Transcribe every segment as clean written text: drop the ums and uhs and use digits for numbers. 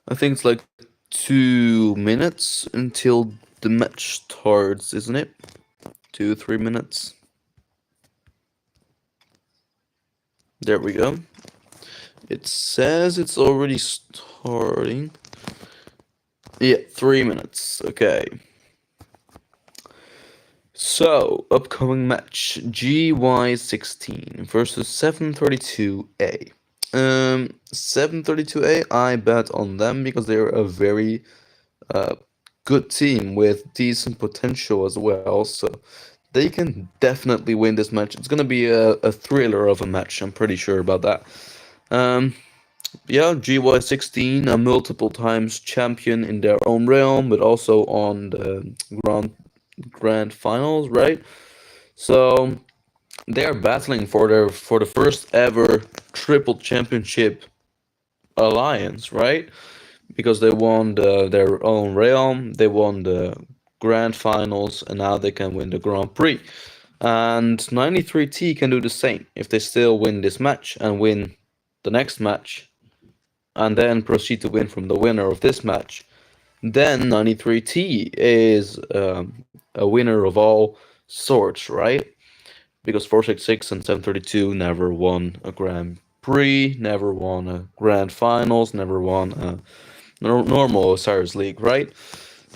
I think it's like 2 minutes until the match starts, isn't it? 2, 3 minutes. There we go. It says it's already starting. Yeah, 3 minutes. Okay. So, upcoming match GY16 versus 732A. 732A, I bet on them because they're a very good team with decent potential as well. So, they can definitely win this match. It's gonna be a thriller of a match, I'm pretty sure about that. Yeah, GY16, a multiple times champion in their own realm, but also on the grand finals, right? So they are battling for the first ever triple championship alliance, right? Because they won their own realm, they won the grand finals, and now they can win the Grand Prix. And 93T can do the same if they still win this match and win the next match, and then proceed to win from the winner of this match. Then 93T is a winner of all sorts, right? Because 466 and 732 never won a Grand Prix, never won a Grand Finals, never won a normal Osiris League, right?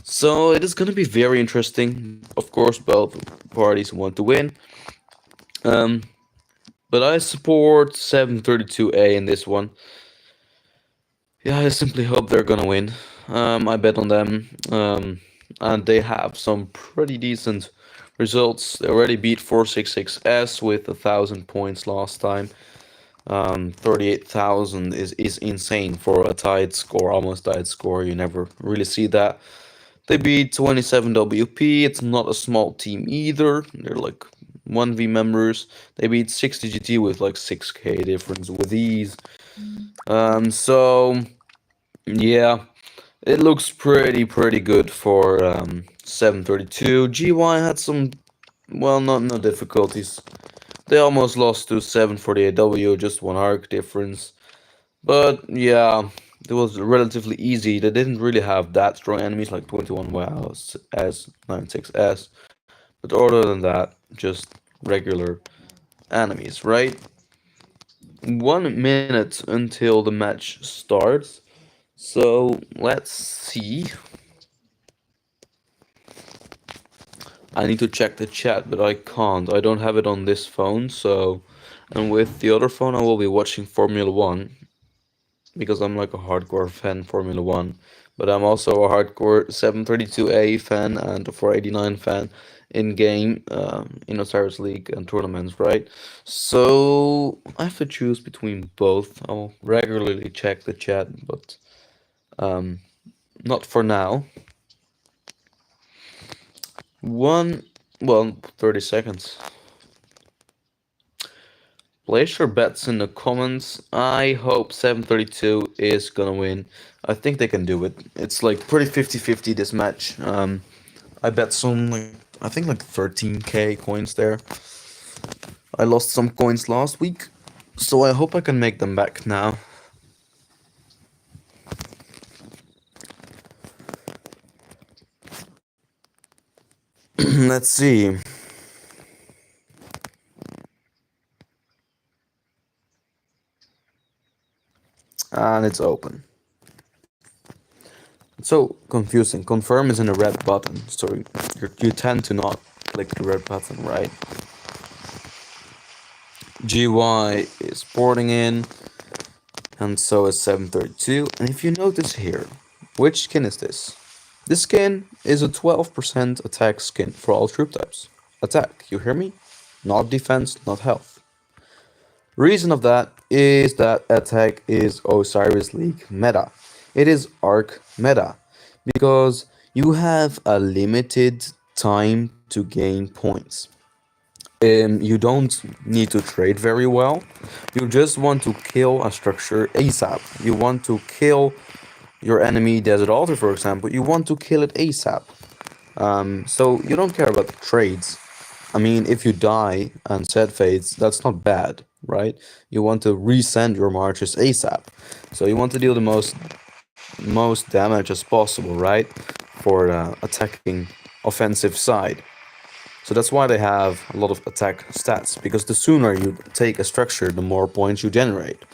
So it is going to be very interesting. Of course, both parties want to win. But I support 732A in this one. Yeah, I simply hope they're gonna win. I bet on them. And they have some pretty decent results. They already beat 466S with 1,000 points last time. 38,000 is insane for a tied score, almost tied score. You never really see that. They beat 27 WP. It's not a small team either. They're like 1v members. They beat 60 GT with like 6k difference with ease. So yeah, it looks pretty good for 732. GY had some, well, no difficulties. They almost lost to 748W, just one arc difference. But yeah, it was relatively easy. They didn't really have that strong enemies like 21 WoW, S, 96S. But other than that, just regular enemies, right? 1 minute until the match starts. So let's see. I need to check the chat, but I can't. I don't have it on this phone, so. And with the other phone, I will be watching Formula One. Because I'm like a hardcore fan Formula One. But I'm also a hardcore 732A fan and a 489 fan in game, in Osiris League and tournaments, right? So I have to choose between both. I'll regularly check the chat, but not for now. Well, 30 seconds. Place your bets in the comments. I hope 732 is gonna win. I think they can do it. It's like pretty 50-50 this match. I bet some, like, I think like 13k coins there. I lost some coins last week, so I hope I can make them back now. Let's see. And it's open. It's so confusing. Confirm is in a red button, so you tend to not click the red button, right? GY is porting in, and so is 732. And if you notice here, which skin is this? This skin is a 12% attack skin for all troop types. Attack, you hear me? Not defense, not health. Reason of that is that attack is Osiris League meta. It is arc meta because you have a limited time to gain points. You don't need to trade very well. You just want to kill a structure ASAP. You want to kill your enemy Desert Altar, for example. You want to kill it ASAP. So you don't care about the trades. I mean, if you die and set fades, that's not bad. right? You want to resend your marches ASAP. So you want to deal the most damage as possible, right? For the attacking offensive side. So that's why they have a lot of attack stats, because the sooner you take a structure, the more points you generate.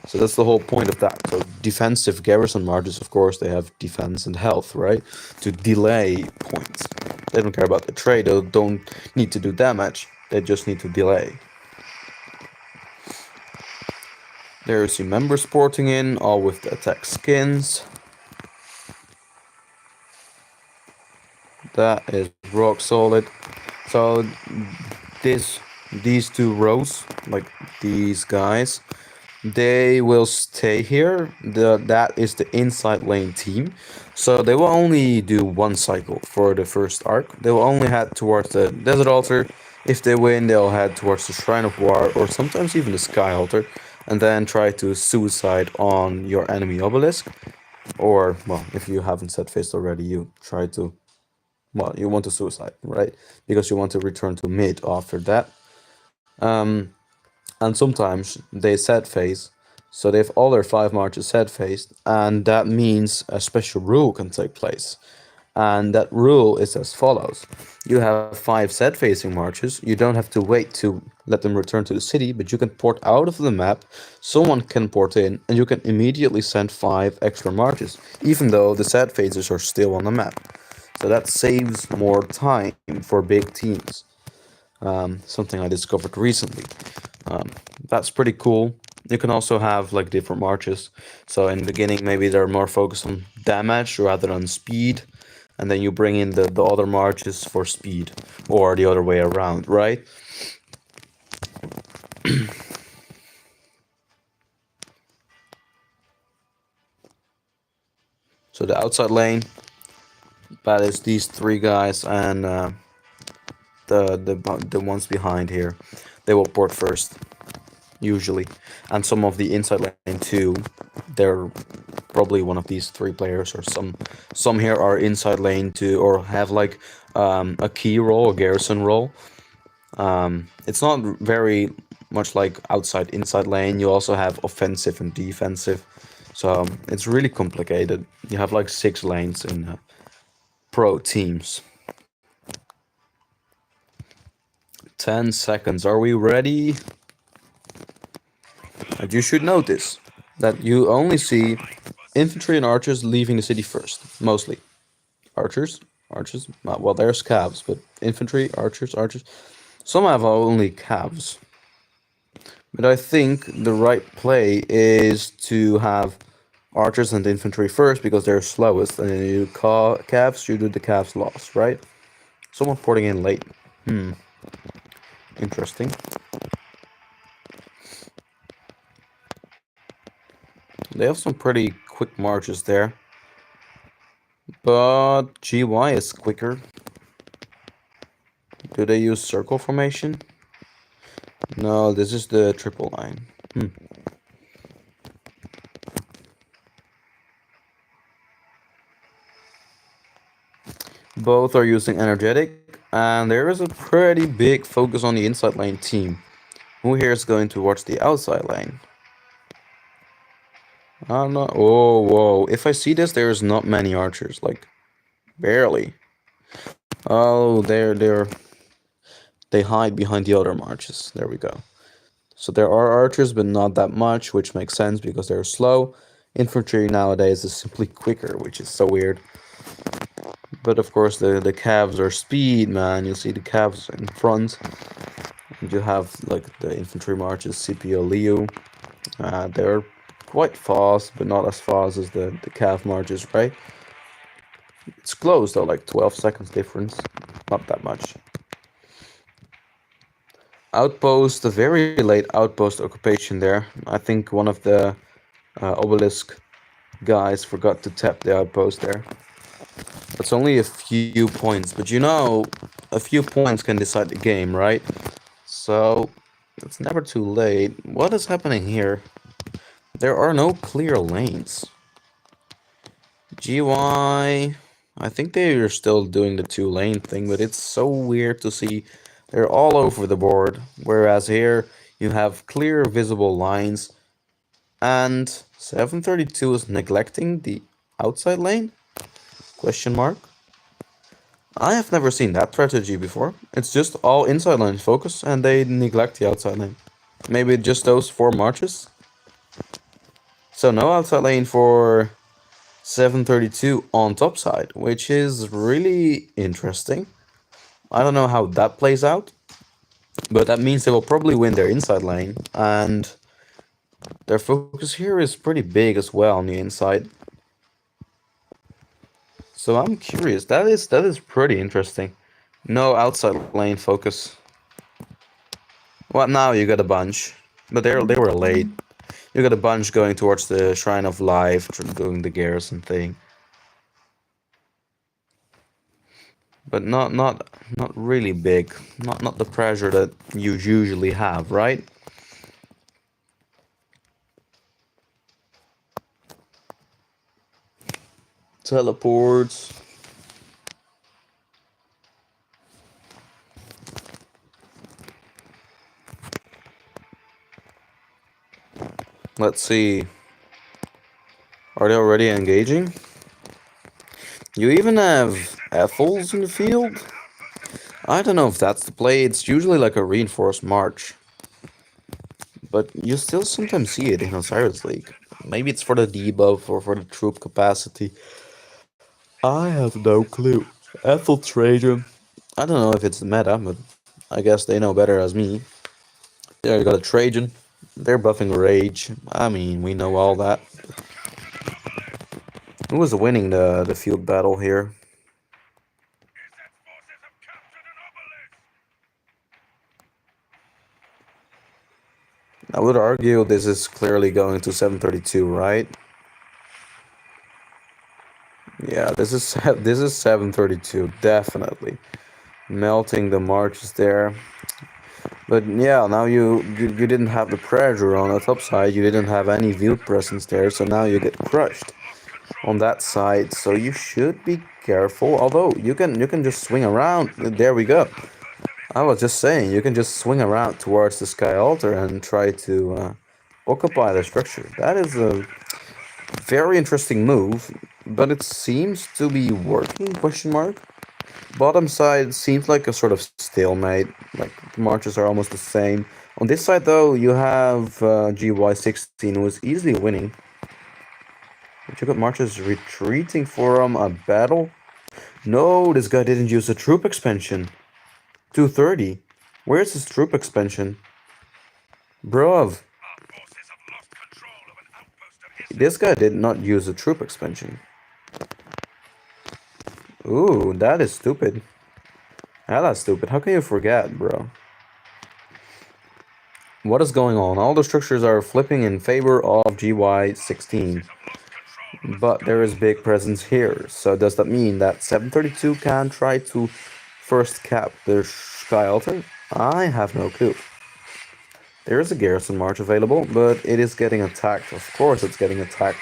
So that's the whole point of that. So defensive garrison marches, of course, they have defense and health, right? To delay points. They don't care about the trade, they don't need to do damage, they just need to delay. There's your members porting in, all with the attack skins. That is rock solid. So this these two rows, like these guys, they will stay here. That is the inside lane team. So they will only do one cycle for the first arc. They will only head towards the desert altar. If they win, they'll head towards the Shrine of War, or sometimes even the Sky Altar, and then try to suicide on your enemy obelisk. Or, well, if you haven't set faced already, you try to, well, you want to suicide, right? Because you want to return to mid after that. And sometimes they set phase, so they have all their 5 marches set phased, and that means a special rule can take place. And that rule is as follows: you have 5 set facing marches, you don't have to wait to let them return to the city, but you can port out of the map, someone can port in, and you can immediately send 5 extra marches, even though the set phases are still on the map. So that saves more time for big teams. Something I discovered recently. Um, that's pretty cool. You can also have like different marches. So in the beginning, maybe they're more focused on damage rather than speed, and then you bring in the other marches for speed, or the other way around, right? So the outside lane, that is these 3 guys, and the ones behind here, they will port first usually, and some of the inside lane too. They're probably one of these 3 players, or some here are inside lane too, or have like a key role, a garrison role. It's not very much like outside inside lane. You also have offensive and defensive, so it's really complicated. You have like 6 lanes in pro teams. 10 seconds. Are we ready? And you should notice that you only see infantry and archers leaving the city first, mostly. Archers. Well, there's calves, but infantry, archers. Some have only calves. But I think the right play is to have archers and infantry first, because they're slowest, and then you call calves, you do the calves lost, right? Someone porting in late. Interesting. They have some pretty quick marches there. But GY is quicker. Do they use circle formation? No, this is the triple line. Both are using energetic, and there is a pretty big focus on the inside lane team. Who here is going to watch the outside lane? I don't know. Oh, whoa. If I see this, there's not many archers. Like, barely. Oh, they hide behind the other marches. There we go. So there are archers, but not that much, which makes sense because they're slow. Infantry nowadays is simply quicker, which is so weird. But of course, the calves are speed, man. You see the calves in front. And you have like the infantry marches, Scipio, Leo. They're quite fast, but not as fast as the calf marches, right? It's close though, like 12 seconds difference. Not that much. Outpost, a very late outpost occupation there. I think one of the obelisk guys forgot to tap the outpost there. It's only a few points, but you know, a few points can decide the game, right? So, it's never too late. What is happening here? There are no clear lanes. GY, I think they are still doing the 2 lane thing, but it's so weird to see they're all over the board. Whereas here, You have clear visible lines, and 732 is neglecting the outside lane? Question mark. I have never seen that strategy before. It's just all inside lane focus and they neglect the outside lane. Maybe just those 4 marches? So no outside lane for 732 on top side, which is really interesting. I don't know how that plays out, but that means they will probably win their inside lane, and their focus here is pretty big as well on the inside. So I'm curious. That is pretty interesting. No outside lane focus. Well, now you got a bunch, but they were late. You got a bunch going towards the Shrine of Life, doing the garrison thing, but not really big. Not the pressure that you usually have, right? Teleports. Let's see. Are they already engaging? You even have Ethels in the field? I don't know if that's the play. It's usually like a reinforced march. But you still sometimes see it in Osiris League. Maybe it's for the debuff or for the troop capacity. I have no clue. Ethel Trajan. I don't know if it's the meta, but I guess they know better as me. There you got a Trajan. They're buffing Rage. I mean, we know all that. Who was winning the field battle here? I would argue this is clearly going to 732, right? Yeah, this is 732, definitely. Melting the marches there. But yeah, now you didn't have the pressure on the top side, you didn't have any field presence there, so now you get crushed on that side. So you should be careful. Although you can just swing around. There we go. I was just saying, you can just swing around towards the Sky Altar and try to occupy the structure. That is a very interesting move, but it seems to be working, question mark. Bottom side seems like a sort of stalemate, like the marches are almost the same. On this side though, you have GY16 who is easily winning. But you got marches retreating from a battle. No, this guy didn't use a troop expansion. 230. Where's his troop expansion? Bruv. This guy did not use a troop expansion. Ooh, that is stupid. That's stupid. How can you forget, bro? What is going on? All the structures are flipping in favor of GY16. But there is big presence here. So does that mean that 732 can try to first cap the Sky Altar? I have no clue. There is a garrison march available, but it is getting attacked. Of course it's getting attacked.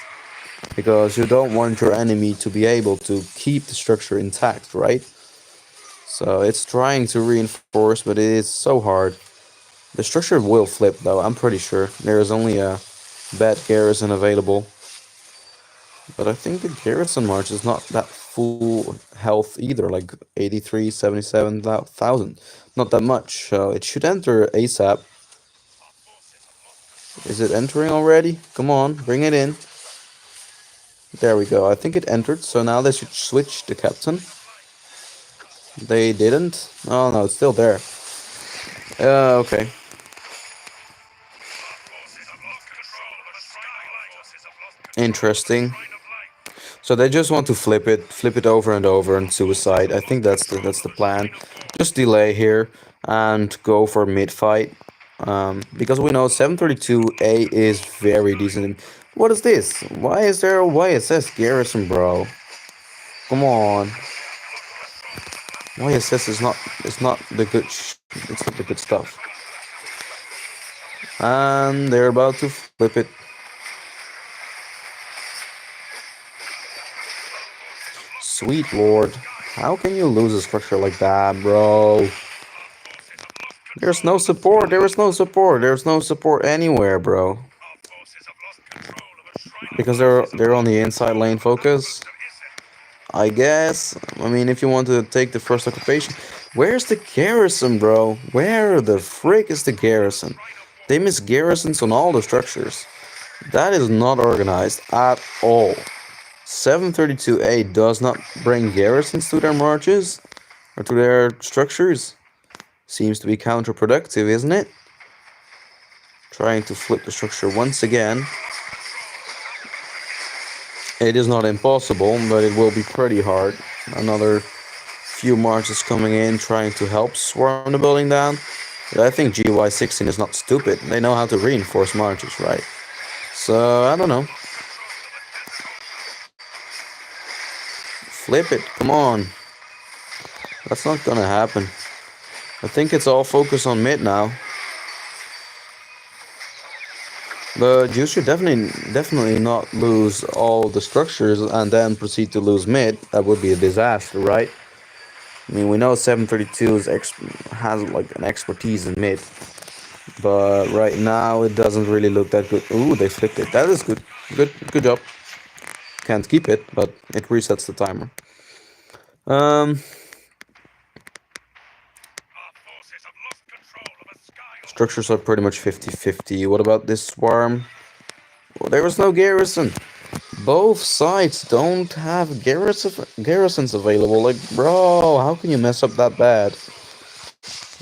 Because you don't want your enemy to be able to keep the structure intact, right? So it's trying to reinforce, but it is so hard. The structure will flip though, I'm pretty sure. There is only a bad garrison available. But I think the garrison march is not that full health either, like 83, 77,000. Not that much, so it should enter ASAP. Is it entering already? Come on, bring it in. There we go, I think it entered, so now they should switch the captain. They didn't? Oh no, it's still there. Okay. Interesting. So they just want to flip it over and over and suicide. I think that's the plan. Just delay here and go for mid fight. Because we know 732A is very decent. What is this? Why is there a YSS garrison, bro? Come on. YSS is not the good it's not the good stuff. And they're about to flip it. Sweet lord. How can you lose a structure like that, bro? There's no support. There is no support. There's no support anywhere, bro. Because they're on the inside lane focus. I guess. I mean, if you want to take the first occupation, where's the garrison, bro? Where the frick is the garrison? They miss garrisons on all the structures. That is not organized at all. 732A does not bring garrisons to their marches or to their structures. Seems to be counterproductive, isn't it? Trying to flip the structure once again. It is not impossible, but it will be pretty hard. Another few marches coming in, trying to help swarm the building down. But I think GY16 is not stupid. They know how to reinforce marches, right? So, I don't know. Flip it, come on. That's not gonna happen. I think it's all focused on mid now. But you should definitely not lose all the structures and then proceed to lose mid. That would be a disaster, right? I mean, we know 732 has like an expertise in mid, but right now it doesn't really look that good. Ooh, they flipped it. That is good. Good job. Can't keep it, but it resets the timer. Structures are pretty much 50-50. What about this swarm? Well, there was no garrison. Both sides don't have garrisons available. Like, bro, how can you mess up that bad?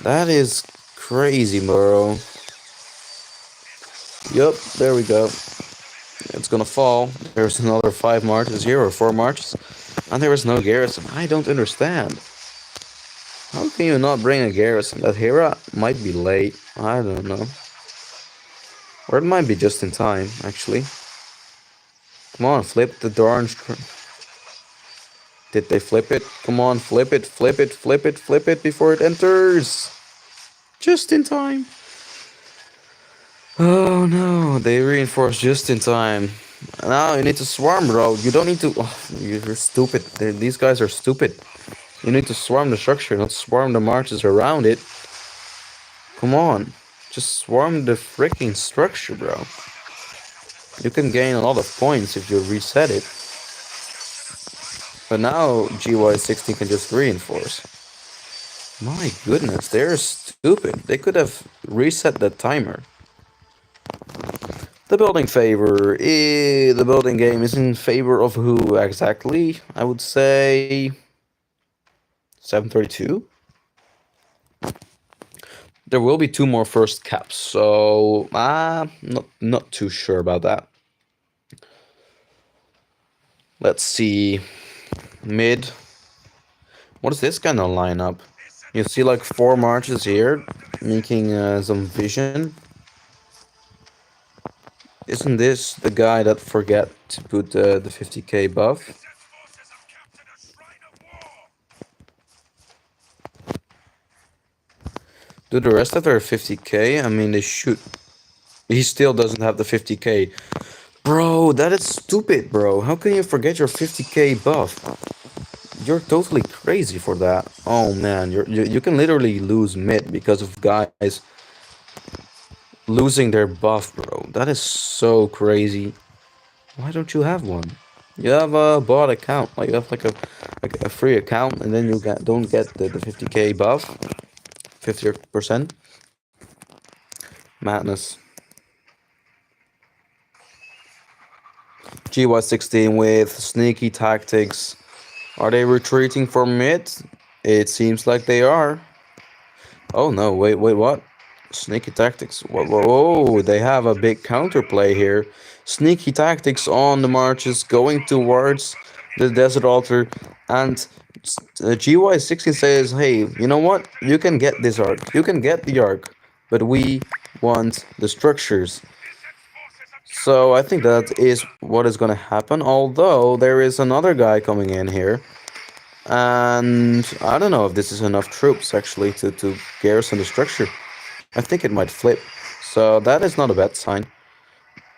That is crazy, bro. Yup, there we go. It's gonna fall. There's another 5 marches here, or 4 marches. And there is no garrison. I don't understand. How can you not bring a garrison? That Hera might be late. I don't know. Or it might be just in time, actually. Come on, flip the darn... Did they flip it? Come on, flip it, flip it, flip it, flip it before it enters. Just in time. Oh no, they reinforced just in time. Now you need to swarm, bro. You don't need to... Oh, you're stupid. These guys are stupid. You need to swarm the structure, not swarm the marches around it. Come on. Just swarm the freaking structure, bro. You can gain a lot of points if you reset it. But now GY16 can just reinforce. My goodness, they're stupid. They could have reset the timer. The building favor. The building game is in favor of who exactly? I would say 732. There will be 2 more first caps, so not too sure about that. Let's see. Mid. What is this kind of lineup? You see like 4 marches here, making some vision. Isn't this the guy that forget to put the 50k buff? Do the rest of their 50k? I mean, they should. He still doesn't have the 50k. Bro, that is stupid, bro. How can you forget your 50k buff? You're totally crazy for that. Oh man, you can literally lose mid because of guys losing their buff, bro. That is so crazy. Why don't you have one? You have a bot account, like you have like a free account, and then you don't get the 50k buff, 50%. Madness. GY16 with sneaky tactics. Are they retreating from mid? It seems like they are. Oh no, wait, what? Sneaky tactics. Whoa, they have a big counterplay here. Sneaky tactics on the marches going towards the desert altar, and GY16 says, hey, you know what? You can get this arc. You can get the arc, but we want the structures. So I think that is what is going to happen, although there is another guy coming in here. And I don't know if this is enough troops actually to garrison the structure. I think it might flip. So that is not a bad sign.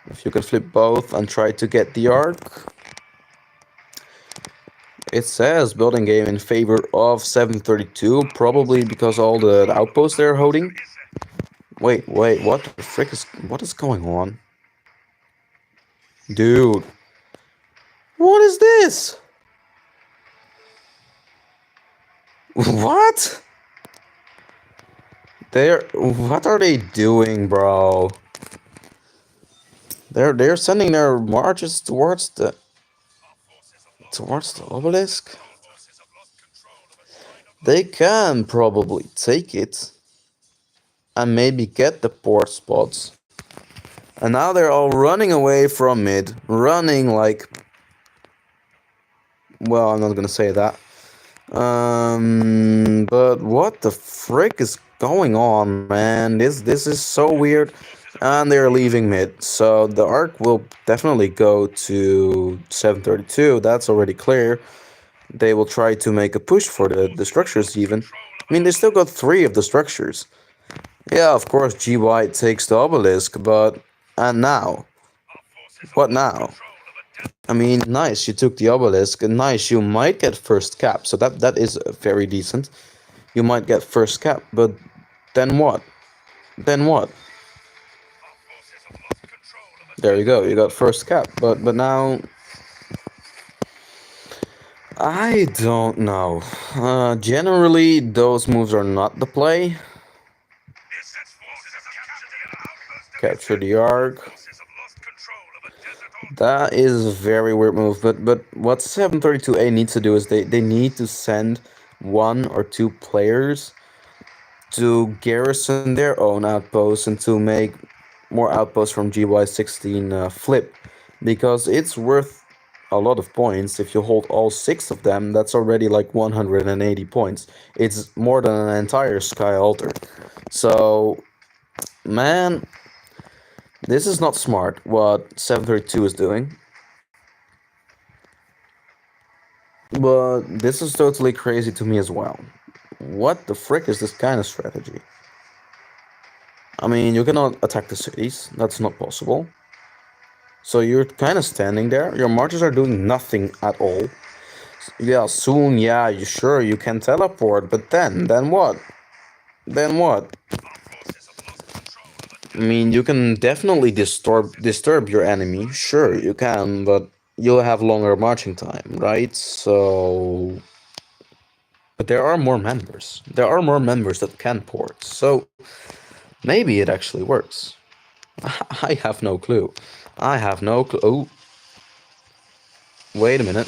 If you can flip both and try to get the arc, It says building game in favor of 732, probably because all the outposts they're holding. Wait, what the frick what is going on? Dude, what is this? What? What are they doing, bro? They're sending their marches towards the obelisk. They can probably take it and maybe get the port spots. And now they're all running away from mid, running like, well, I'm not gonna say that. But what the frick is going on, man? This is so weird. And they're leaving mid. So the arc will definitely go to 732. That's already clear. They will try to make a push for the structures even. I mean, they still got 3 of the structures. Yeah, of course, GY takes the obelisk, but... And now? What now? I mean, nice, you took the obelisk, and nice, you might get first cap, so that is very decent. You might get first cap, but then what? Then what? There you go, you got first cap, but now... I don't know. Generally, those moves are not the play. Capture the arc. That is a very weird move, but what 732A needs to do is they need to send 1 or 2 players to garrison their own outposts and to make more outposts from GY16 flip, because it's worth a lot of points. If you hold all 6 of them, that's already like 180 points. It's more than an entire Sky Altar. So, man, this is not smart what 732 is doing. But this is totally crazy to me as well. What the frick is this kind of strategy? I mean, you cannot attack the cities. That's not possible. So you're kind of standing there. Your marches are doing nothing at all. Yeah, soon, yeah, you sure you can teleport, but then what? Then what? I mean, you can definitely disturb your enemy. Sure, you can, but you'll have longer marching time, right? So, but there are more members. There are more members that can port. So maybe it actually works. I have no clue. I have no clue. Oh, wait a minute.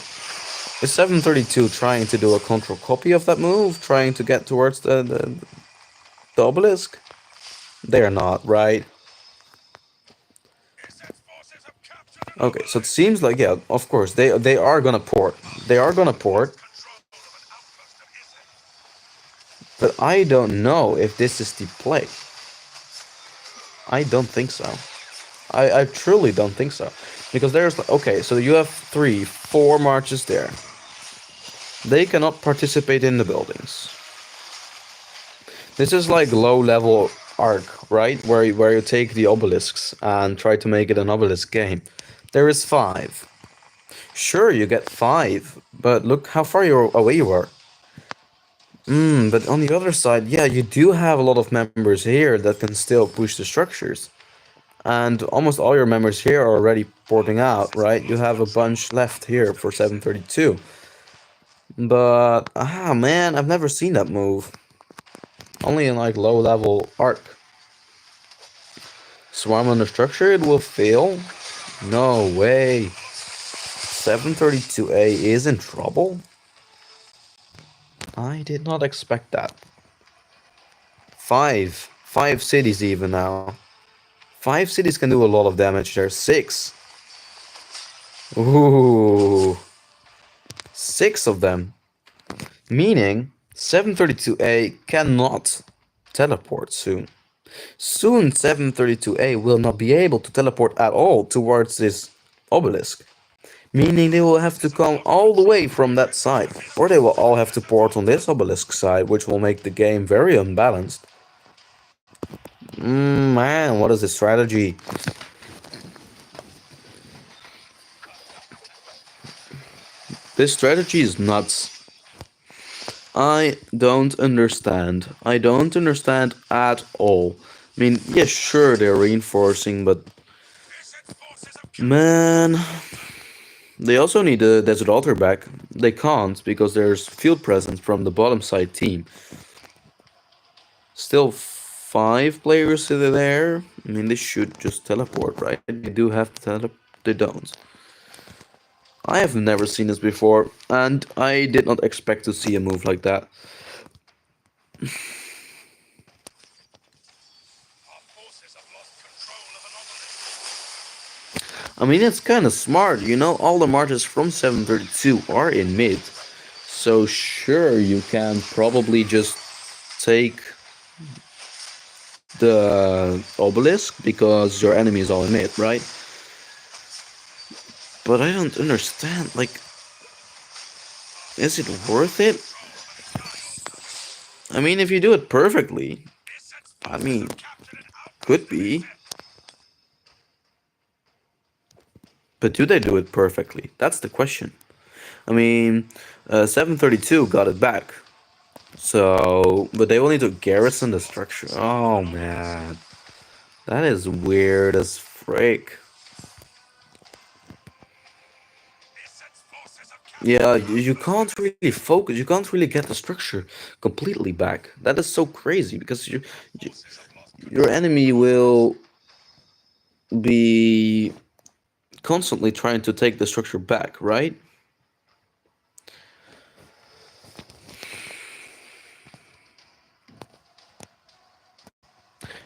Is 732 trying to do a control copy of that move? Trying to get towards the obelisk? They're not, right? Okay, so it seems like, yeah, of course, they are gonna port. They are gonna port. But I don't know if this is the play. I don't think so. I truly don't think so. Because there's, okay, so you have 3, 4 marches there. They cannot participate in the buildings. This is like low level arc, right? Where you take the obelisks and try to make it an obelisk game. There is 5. Sure, you get 5, but look how far away you are. But on the other side, yeah, you do have a lot of members here that can still push the structures. And almost all your members here are already porting out, right? You have a bunch left here for 732. But, man, I've never seen that move. Only in like low level arc. Swarm under structure, it will fail? No way. 732A is in trouble? I did not expect that. 5 cities even now. 5 cities can do a lot of damage there. 6. Ooh. 6 of them. Meaning 732A cannot teleport soon. Soon 732A will not be able to teleport at all towards this obelisk. Meaning they will have to come all the way from that side. Or they will all have to port on this obelisk side, which will make the game very unbalanced. Man, what is the strategy? This strategy is nuts. I don't understand. I don't understand at all. I mean, yeah, sure, they're reinforcing, but man, they also need the Desert Altar back. They can't because there's field presence from the bottom side team. Still five players there. I mean, they should just teleport, right? They do have to teleport. They don't. I have never seen this before, and I did not expect to see a move like that. I mean, it's kind of smart, you know? All the marches from 732 are in mid. So, sure, you can probably just take the obelisk because your enemy is all in mid, right? But I don't understand, like, is it worth it? I mean, if you do it perfectly, I mean, could be. But do they do it perfectly? That's the question. I mean, 732 got it back. So, but they will need to garrison the structure. Oh man, that is weird as frick. Yeah, you can't really focus. You can't really get the structure completely back. That is so crazy because you your enemy will be constantly trying to take the structure back, right?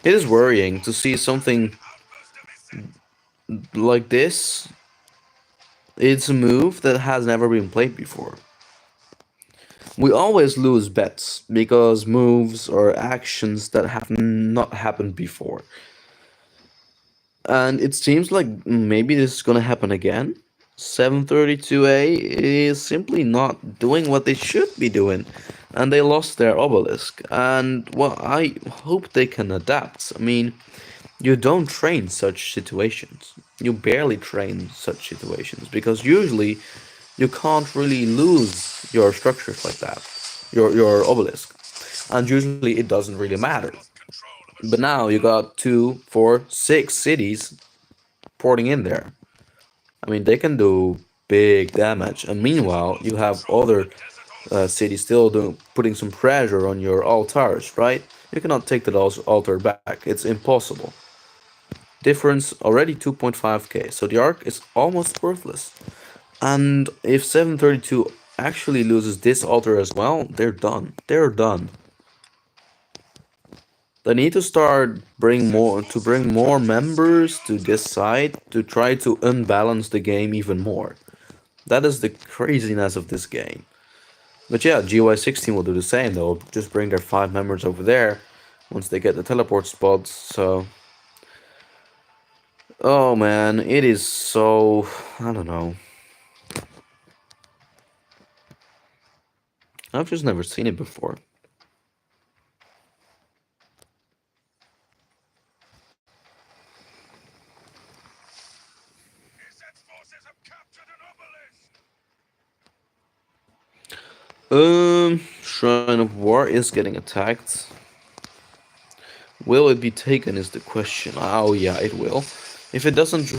It is worrying to see something like this. It's a move that has never been played before. We always lose bets because moves or actions that have not happened before. And it seems like maybe this is gonna happen again. 732A is simply not doing what they should be doing, and they lost their obelisk. And well, I hope they can adapt. I mean, you don't train such situations. You barely train such situations because usually you can't really lose your structures like that, your obelisk, and usually it doesn't really matter. But now you got 2, 4, 6 cities porting in there. I mean, they can do big damage, and meanwhile you have other cities still doing putting some pressure on your altars, right? You cannot take that altar back. It's impossible. Difference already 2.5k, so the arc is almost worthless. And if 732 actually loses this altar as well, they're done. They're done. They need to start bring more members to this side to try to unbalance the game even more. That is the craziness of this game. But yeah, GY16 will do the same. They'll just bring their 5 members over there once they get the teleport spots. So, oh man, it is so, I don't know. I've just never seen it before. Shrine of War is getting attacked. Will it be taken is the question. Oh yeah, it will. If it doesn't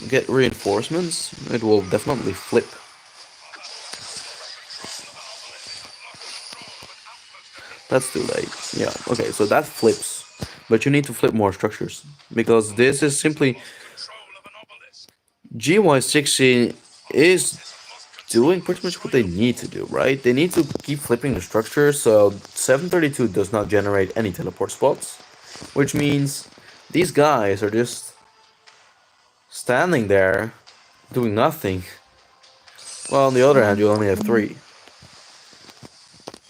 get reinforcements, it will definitely flip. That's too late. Yeah, okay, so that flips. But you need to flip more structures. Because this is simply... GY16 is doing pretty much what they need to do, right? They need to keep flipping the structure so 732 does not generate any teleport spots. Which means these guys are just standing there doing nothing. Well, on the other hand, you only have 3.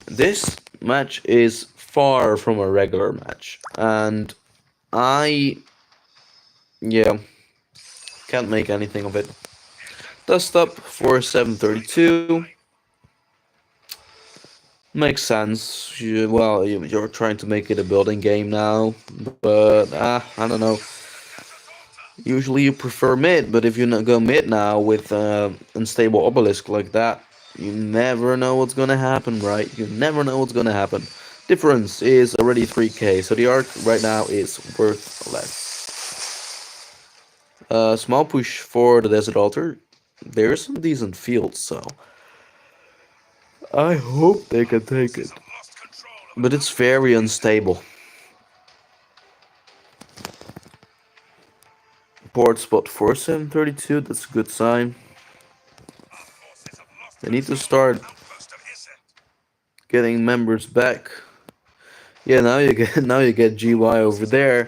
This match is far from a regular match, and I, yeah, can't make anything of it. Dust up for 732 makes sense. You're trying to make it a building game now, but I don't know. Usually you prefer mid, but if you go mid now with unstable obelisk like that, You never know what's gonna happen, right? You never know what's gonna happen. Difference is already 3k, so the arc right now is worth less. Small push for the Desert Altar. There's some decent fields, so I hope they can take it. But it's very unstable. Port spot for 732, that's a good sign. They need to start getting members back. Yeah, now you get GY over there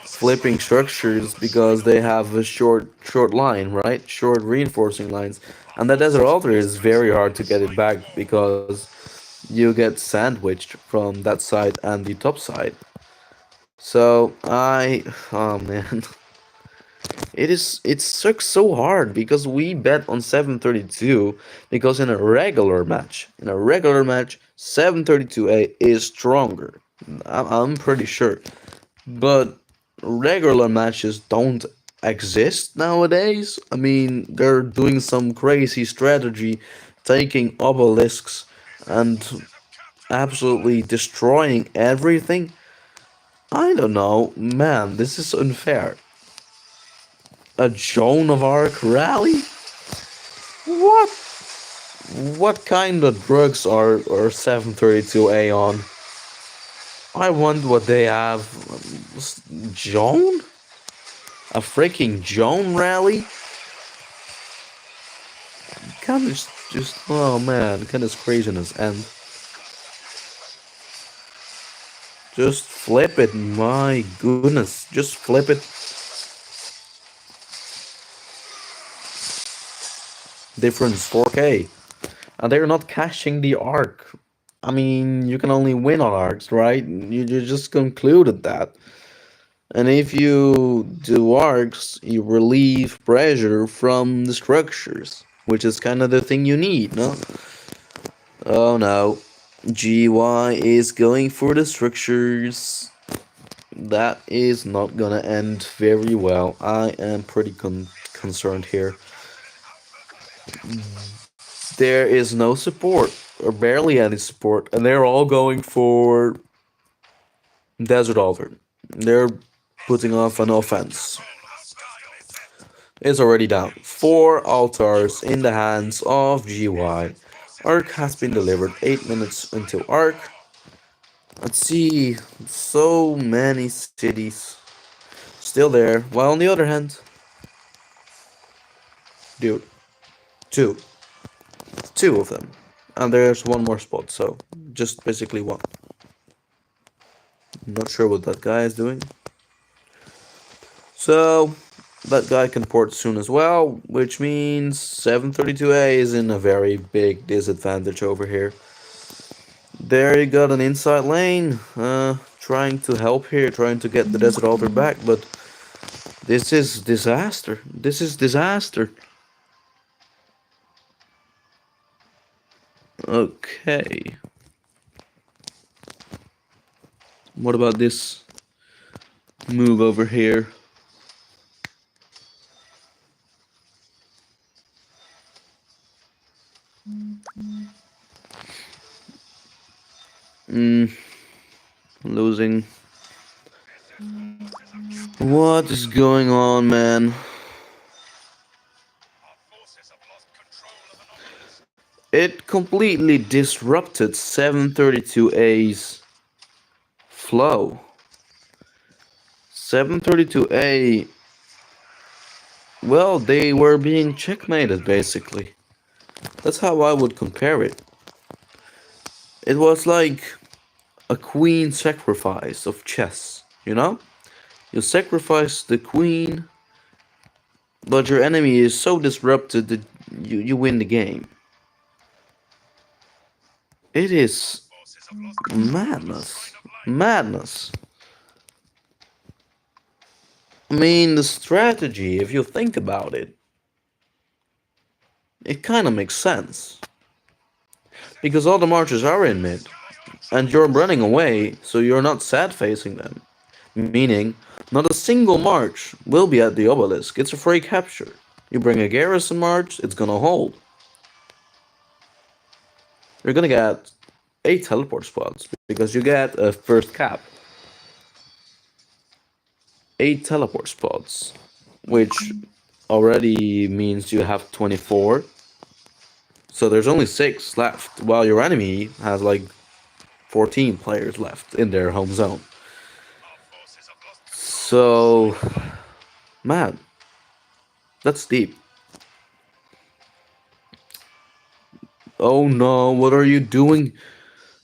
flipping structures because they have a short line, right? Short reinforcing lines. And that Desert Altar is very hard to get it back because you get sandwiched from that side and the top side. So oh man, it sucks so hard because we bet on 732 because in a regular match 732A is stronger. I'm pretty sure. But regular matches don't exist nowadays. I mean, they're doing some crazy strategy, taking obelisks and absolutely destroying everything. I don't know, man, this is unfair. A Joan of Arc rally? What? What kind of drugs are 732A on? I wonder what they have. Joan? A freaking Joan rally? Kind of just oh man, kind of craziness. And just flip it, my goodness, just flip it. Difference 4k, and they're not cashing the arc. I mean, you can only win on arcs, right? You just concluded that. And if you do arcs, you relieve pressure from the structures, which is kind of the thing you need, no? Oh no. GY is going for the structures. That is not gonna end very well. I am pretty concerned here. There is no support, or barely any support, and they're all going for Desert Altar. They're putting off an offense. It's already down. 4 altars in the hands of GY. Arc has been delivered 8 minutes until Arc. Let's see. So many cities still there. While on the other hand, dude, two. Two of them. And there's one more spot, so just basically one. Not sure what that guy is doing. So that guy can port soon as well, which means 732A is in a very big disadvantage over here. There you got an inside lane, trying to help here, trying to get the Desert Altar back, but this is disaster. This is disaster. Okay. What about this move over here? Losing. What is going on, man? It completely disrupted 732A's flow. 732A, well, they were being checkmated basically. That's how I would compare it. It was like a queen sacrifice of chess, you know? You sacrifice the queen, but your enemy is so disrupted that you win the game. It is madness. Madness. I mean, the strategy, if you think about it, it kind of makes sense. Because all the marchers are in mid, and you're running away, so you're not sad facing them. Meaning, not a single march will be at the obelisk, it's a free capture. You bring a garrison march, it's gonna hold. you're gonna get 8 teleport spots because you get a first cap, 8 teleport spots, which already means you have 24. So there's only 6 left, while your enemy has like 14 players left in their home zone. So, man, that's deep. Oh no, what are you doing?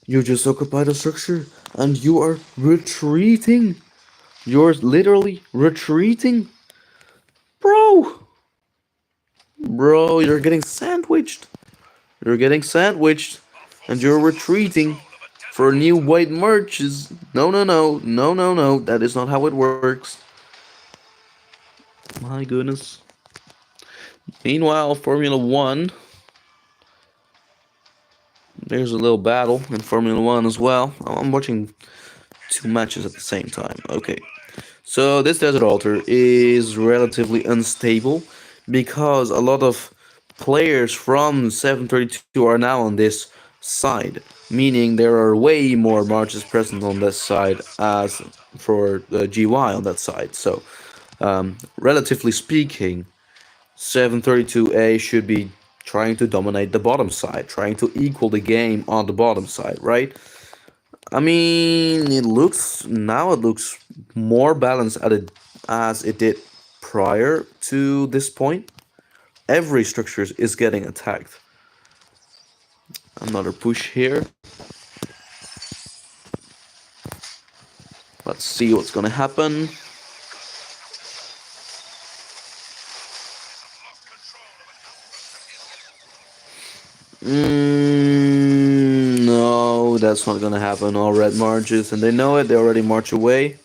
You just occupied a structure and you are retreating. You're literally retreating. Bro! Bro, you're getting sandwiched. You're getting sandwiched. And you're retreating for new white merches. No, no, no. No, no, no. That is not how it works. My goodness. Meanwhile, Formula One. There's a little battle in Formula One as well. I'm watching 2 matches at the same time. Okay. So this desert altar is relatively unstable because a lot of players from 732 are now on this side, meaning there are way more marches present on this side as for GY on that side. So, relatively speaking, 732A should be trying to dominate the bottom side, trying to equal the game on the bottom side, right? I mean, it looks more balanced as it did prior to this point. Every structure is getting attacked. Another push here. Let's see what's gonna happen. No, that's not gonna happen. All red marches, and they know it. They already march away.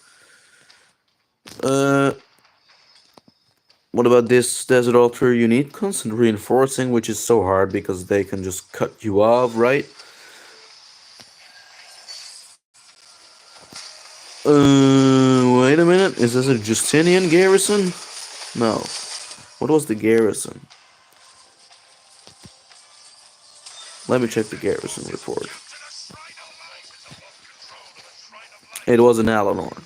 Uh, what about this desert altar? You need constant reinforcing, which is so hard because they can just cut you off, right? Wait a minute. Is this a Justinian garrison? No. What was the garrison? Let me check the garrison report. It was an Eleanor.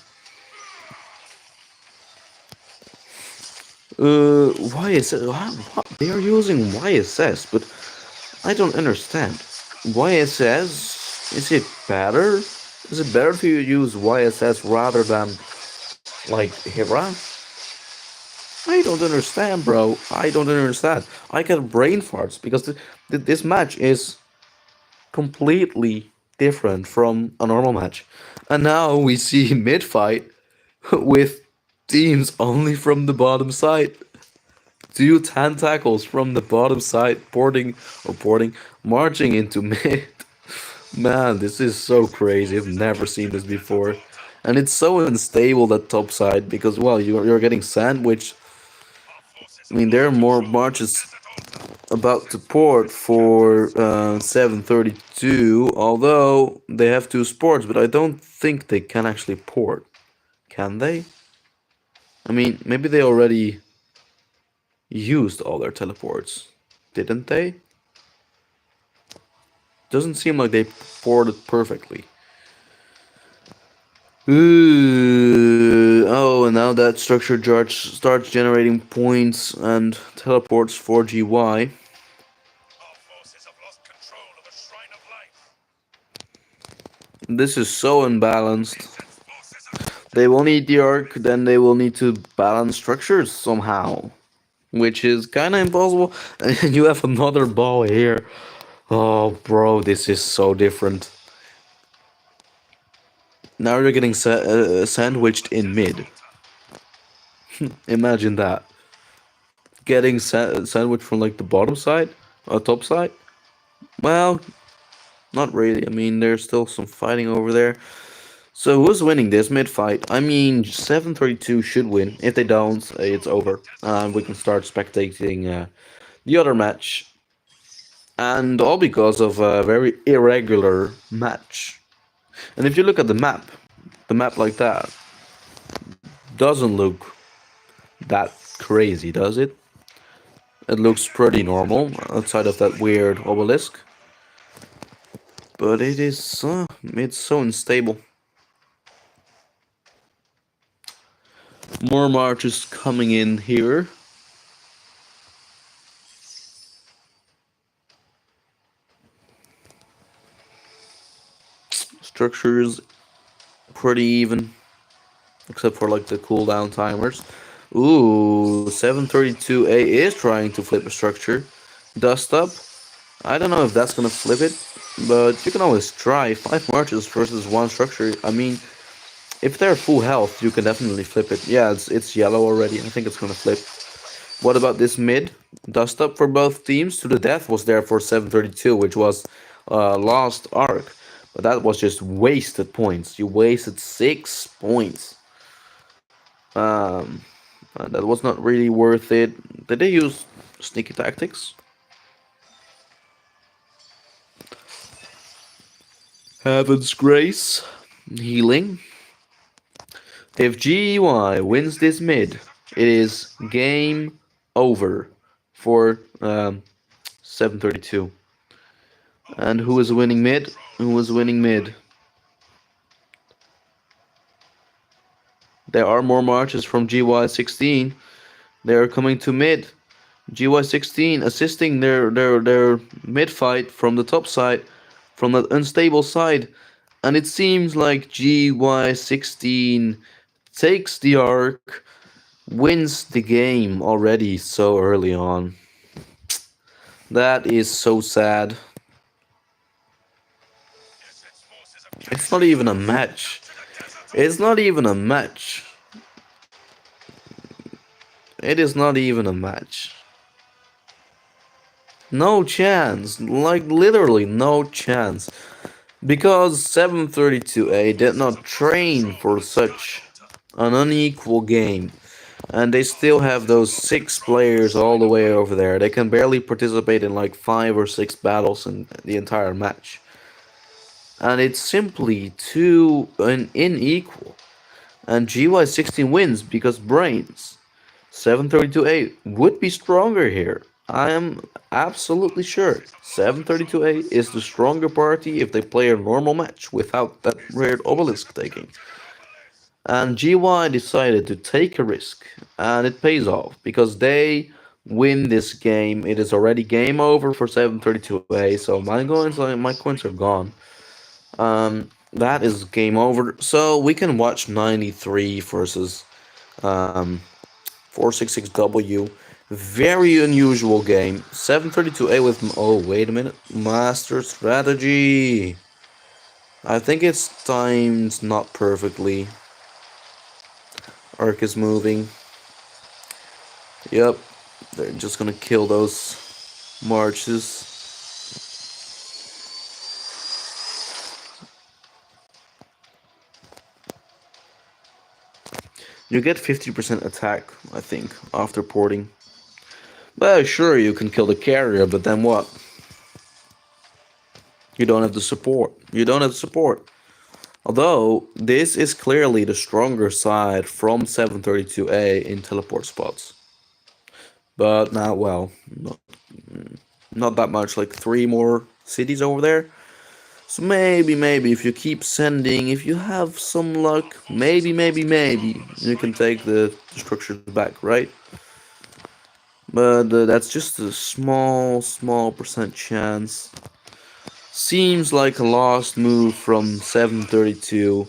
YSS. What? They are using YSS, but I don't understand. YSS? Is it better? Is it better to use YSS rather than like Hera? I don't understand, bro. I don't understand. I get brain farts because this match is completely different from a normal match. And now we see mid fight with teams only from the bottom side. 2 tentacles from the bottom side porting, marching into mid. Man, this is so crazy. I've never seen this before. And it's so unstable that top side because, well, you're getting sandwiched. I mean, there are more marches about to port for 732, although they have 2 sports, but I don't think they can actually port. Can they? I mean, maybe they already used all their teleports, didn't they? Doesn't seem like they ported perfectly. Ooh, oh, and now that structure charge starts generating points and teleports for GY. This is so unbalanced. They will need the arc, then they will need to balance structures somehow, which is kind of impossible. And you have another ball here. Oh, bro, this is so different. Now you're getting sandwiched in mid. Imagine that. Getting sandwiched from like the bottom side or top side. Well, not really. I mean, there's still some fighting over there. So who's winning this mid fight? I mean, 732 should win. If they don't, it's over. We can start spectating the other match. And all because of a very irregular match. And if you look at the map like that doesn't look that crazy, does it? It looks pretty normal outside of that weird obelisk. but it's so unstable. More marches coming in here. Structures pretty even, except for like the cooldown timers. Ooh, 732A is trying to flip a structure. Dust up. I don't know if that's gonna flip it, but you can always try. 5 marches versus 1 structure. I mean, if they're full health, you can definitely flip it. Yeah, it's yellow already. I think it's gonna flip. What about this mid? Dust up for both teams. To the death was there for 732, which was lost arc. But that was just wasted points. You wasted 6 points. Um, that was not really worth it. Did they use sneaky tactics? Heaven's Grace. Healing. If GY wins this mid, it is game over for 732. And who is winning mid? Who is winning mid? There are more marches from GY16. They are coming to mid. GY16 assisting their mid fight from the top side, from that unstable side. And it seems like GY16 takes the arc, wins the game already so early on. That is so sad. It's not even a match. It's not even a match. It is not even a match. No chance. Like, literally no chance. Because 732A did not train for such an unequal game. And they still have those 6 players all the way over there. They can barely participate in like 5 or 6 battles in the entire match. And it's simply too unequal. And GY16 wins because brains. 732A would be stronger here. I am absolutely sure 732A is the stronger party if they play a normal match without that weird obelisk taking. And GY decided to take a risk, and it pays off because they win this game. It is already game over for 732A, so my coins are gone. That is game over. So we can watch 93 versus 466W. Very unusual game. 732A with... Oh, wait a minute. Master strategy. I think it's timed not perfectly. Arc is moving. Yep. They're just gonna kill those marches. You get 50% attack, I think, after porting. Well, sure, you can kill the carrier, but then what? You don't have the support. You don't have the support. Although, this is clearly the stronger side from 732A in teleport spots. But not, well, not that much, like 3 more cities over there. So maybe if you keep sending, if you have some luck, maybe, you can take the structures back, right? But that's just a small percent chance. Seems like a lost move from 732.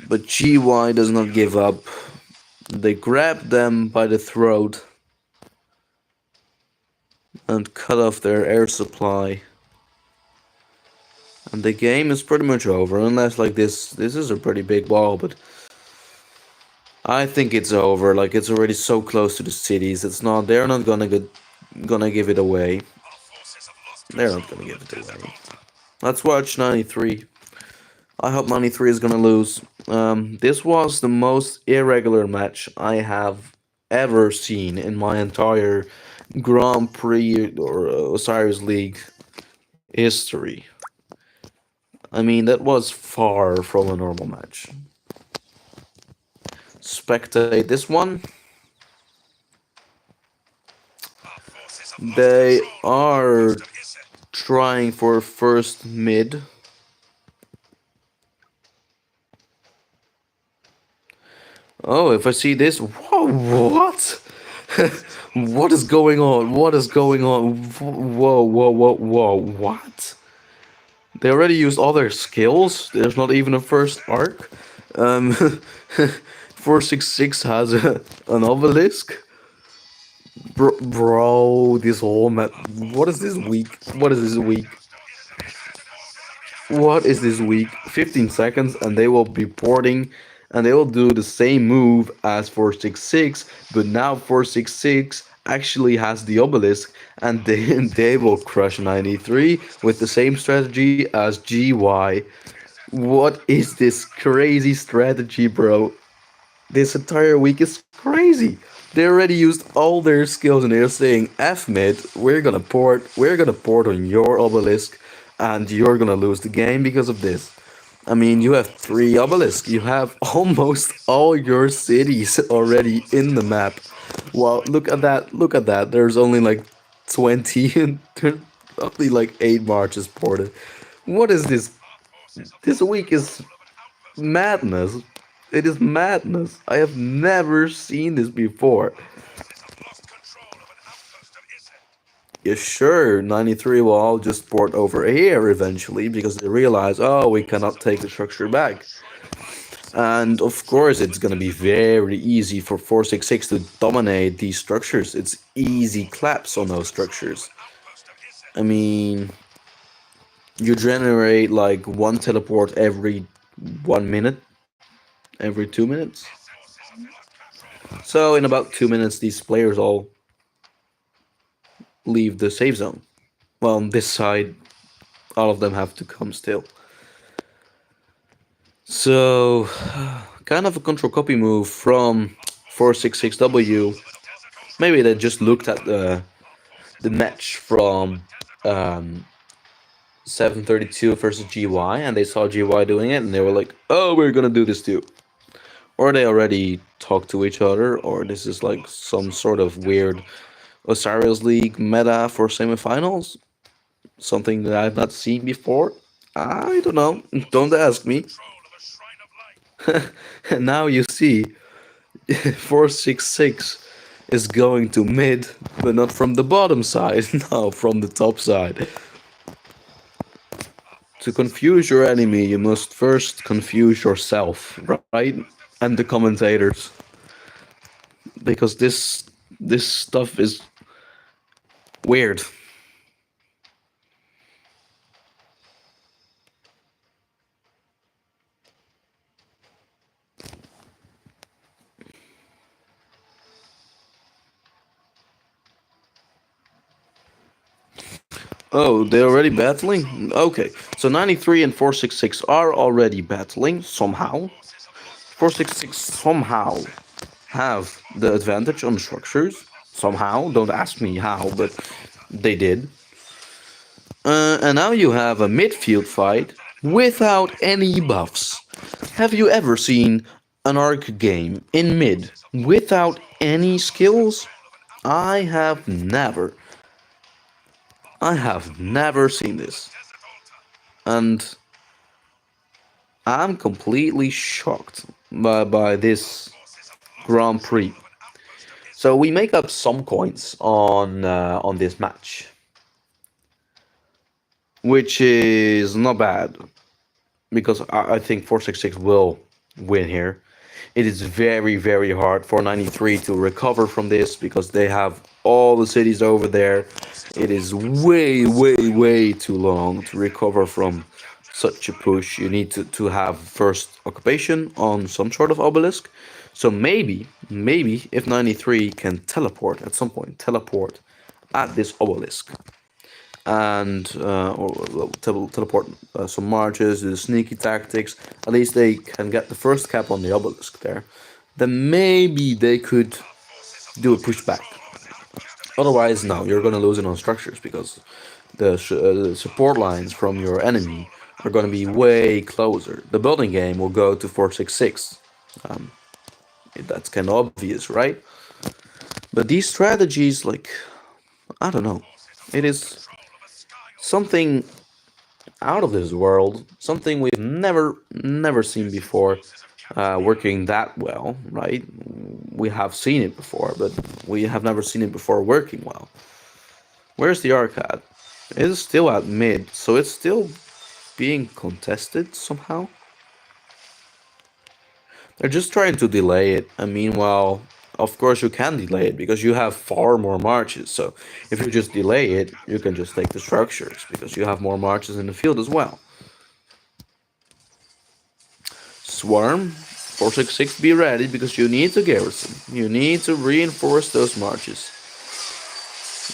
But GY does not give up. They grab them by the throat and cut off their air supply. And the game is pretty much over, unless like this is a pretty big ball, but I think it's over. Like, it's already so close to the cities. They're not gonna give it away. They're not gonna give it away. Let's watch 93. I hope 93 is gonna lose. This was the most irregular match I have ever seen in my entire Grand Prix or Osiris League history. I mean, that was far from a normal match. Spectate this one. They are trying for first mid. Oh, if I see this, whoa, what? What is going on? What is going on? Whoa, whoa, whoa, whoa, what? They already used all their skills. There's not even a first arc. Um, 466 has an obelisk. Bro, this whole map. What is this week? What is this week? What is this week? 15 seconds and they will be porting and they will do the same move as 466, but now 466 actually has the obelisk and they will crush 93 with the same strategy as GY. What is this crazy strategy, bro? This entire week is crazy. They already used all their skills and they're saying F mid, we're gonna port on your obelisk and you're gonna lose the game because of this. I mean, you have three obelisks. You have almost all your cities already in the map. Well, look at that. Look at that. There's only like 20 and only like 8 marches ported. What is this? This week is madness. It is madness. I have never seen this before. Yeah, sure, 93 will all just port over here eventually because they realize, oh, we cannot take the structure back. And of course, it's gonna be very easy for 466 to dominate these structures. It's easy claps on those structures. I mean, you generate like one teleport every 1 minute, every 2 minutes. So in about 2 minutes, these players all leave the safe zone. Well, on this side, all of them have to come still. So, kind of a control copy move from 466W. Maybe they just looked at the match from um, 732 versus GY and they saw GY doing it and they were like, oh, we're gonna do this too. Or they already talked to each other, or this is like some sort of weird Osiris League meta for semifinals. Something that I've not seen before. I don't know. Don't ask me. And now you see 466 is going to mid, but not from the bottom side, no, from the top side. To confuse your enemy, you must first confuse yourself, right? And the commentators. Because this stuff is weird. Oh, they're already battling? Okay. So 93 and 466 are already battling somehow. 466 somehow have the advantage on structures. Somehow. Don't ask me how, but they did. And now you have a midfield fight without any buffs. Have you ever seen an arc game in mid without any skills? I have never. I have never seen this. And I'm completely shocked by this Grand Prix. So we make up some coins on this match, which is not bad because I think 466 will win here. It is very, very hard for 93 to recover from this because they have all the cities over there. It is way, way, way too long to recover from such a push. You need to have first occupation on some sort of obelisk. So maybe if 93 can teleport at some point, teleport at this obelisk, and or well, teleport some marches, do sneaky tactics. At least they can get the first cap on the obelisk there. Then maybe they could do a pushback. Otherwise, no, you're gonna lose it on structures because the support lines from your enemy are gonna be way closer. The building game will go to 466. Um, that's kind of obvious, right? But these strategies, like, I don't know, it is something out of this world, something we've never seen before, working that well, right? We have seen it before, but we have never seen it before working well. Where's the arc at? It's still at mid, so it's still being contested somehow. They're just trying to delay it, and meanwhile, of course, you can delay it because you have far more marches. So if you just delay it, you can just take the structures because you have more marches in the field as well. Swarm, 466, be ready because you need to garrison. You need to reinforce those marches.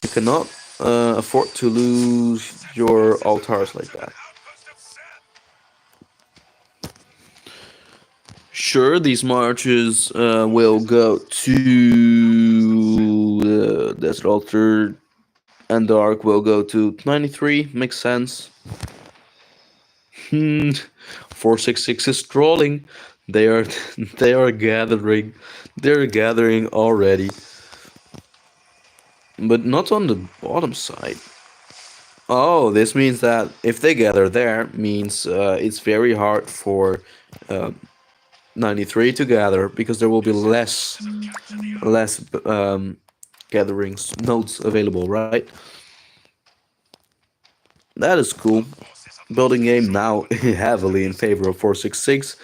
You cannot afford to lose your altars like that. Sure, these marches will go to the Desert Altar, and the arc will go to 93. Makes sense. 466 is trolling. They are they are gathering. They're gathering already. But not on the bottom side. Oh, this means that if they gather there, means it's very hard for uh, 93 to gather because there will be less gatherings nodes available, right? That is cool. Building game now heavily in favor of 466,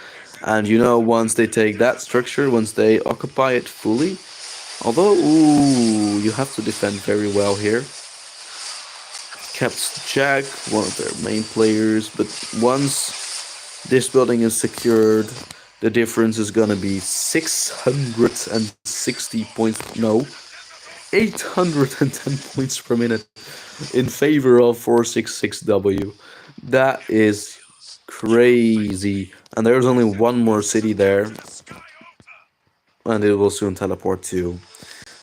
and you know once they take that structure, once they occupy it fully, although ooh, you have to defend very well here. Kept Jack, one of their main players, but once this building is secured, the difference is gonna be 660 points. No, 810 points per minute in favor of 466W. That is crazy. And there's only one more city there, and it will soon teleport to.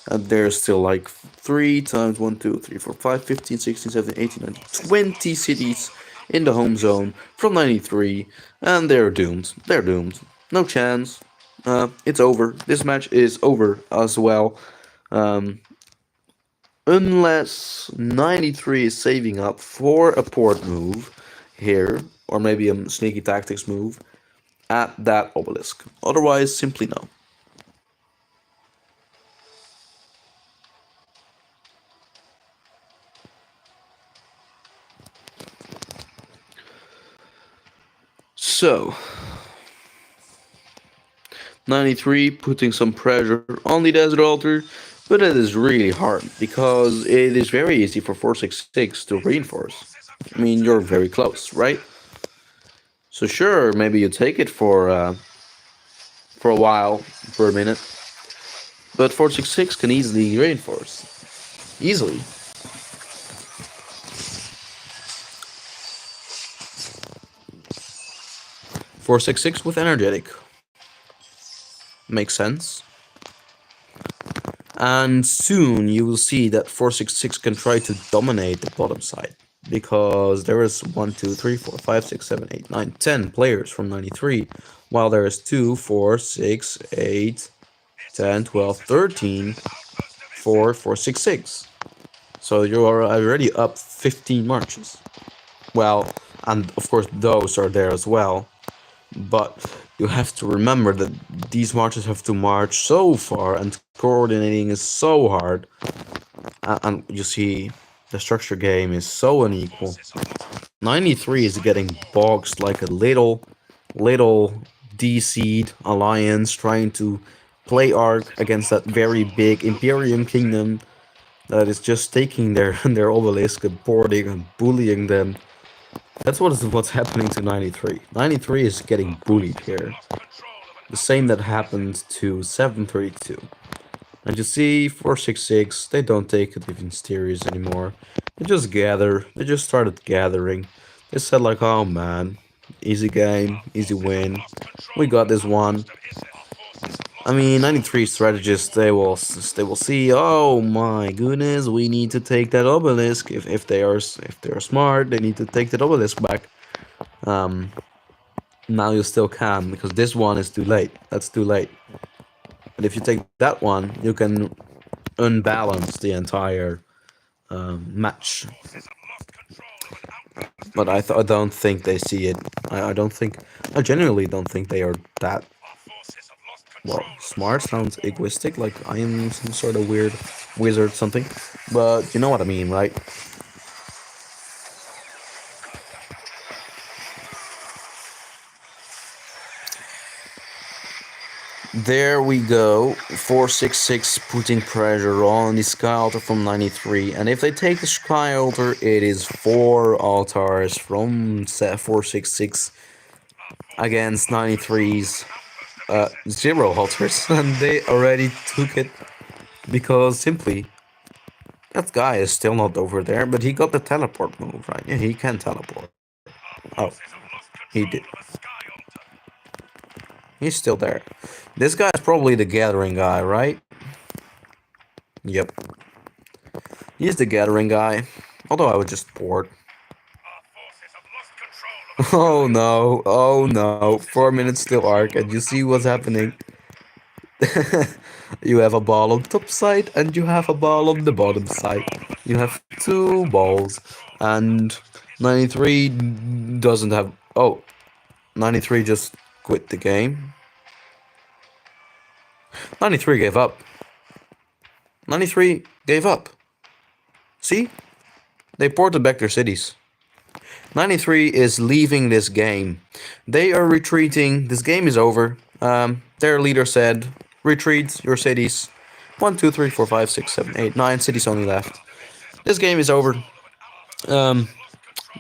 And there's still like 3 times 1, 2, 3, 4, 5, 15, 16, 17, 18, 19, 20 cities in the home zone from 93, and they're doomed. They're doomed. No chance. It's over. This match is over as well. Um, unless 93 is saving up for a port move here, or maybe a sneaky tactics move at that obelisk. Otherwise, simply no. So, 93 putting some pressure on the Desert Altar, but it is really hard because it is very easy for 466 to reinforce. I mean, you're very close, right? So sure, maybe you take it for a while, for a minute, but 466 can easily reinforce. Easily. 466 with energetic. Makes sense. And soon you will see that 466 can try to dominate the bottom side. Because there is 1, 2, 3, 4, 5, 6, 7, 8, 9, 10 players from 93. While there is 2, 4, 6, 8, 10, 12, 13 for 466. So you are already up 15 marches. Well, and of course those are there as well. But you have to remember that these marches have to march so far and coordinating is so hard. And you see, the structure game is so unequal. 93 is getting boxed like a little DC'd alliance trying to play Arc against that very big Imperium Kingdom that is just taking their obelisk and boarding and bullying them. That's what's happening to 93. 93 is getting bullied here. The same that happened to 732. And you see, 466, they don't take it even serious anymore. They just gather. They just started gathering. They said like, oh man, easy game, easy win. We got this one. I mean, 93 strategists, they will see, oh my goodness, we need to take that obelisk. If they are smart, they need to take that obelisk back. Um, now you still can because this one is too late. That's too late. But if you take that one, you can unbalance the entire match. but I don't think they see it. I don't think I genuinely don't think they are that well. Smart sounds egoistic, like I am some sort of weird wizard something, but you know what I mean, right? There we go. 466 putting pressure on the Sky Altar from 93. And if they take the Sky Altar, it is 4 altars from 466 against 93's 0 altars. And they already took it because simply that guy is still not over there, but he got the teleport move, right? Yeah, he can teleport. Oh, he did. He's still there. This guy is probably the gathering guy, right? Yep. He's the gathering guy. Although I would just port. Oh no, oh no. 4 minutes still arc, and you see what's happening. You have a ball on top side, and you have a ball on the bottom side. You have two balls, and 93 doesn't have. Oh, 93 just quit the game. 93 gave up. 93 gave up. See? They ported back their cities. 93 is leaving this game. They are retreating. This game is over. Their leader said, retreat your cities. 1, 2, 3, 4, 5, 6, 7, 8, 9 cities only left. This game is over. Um,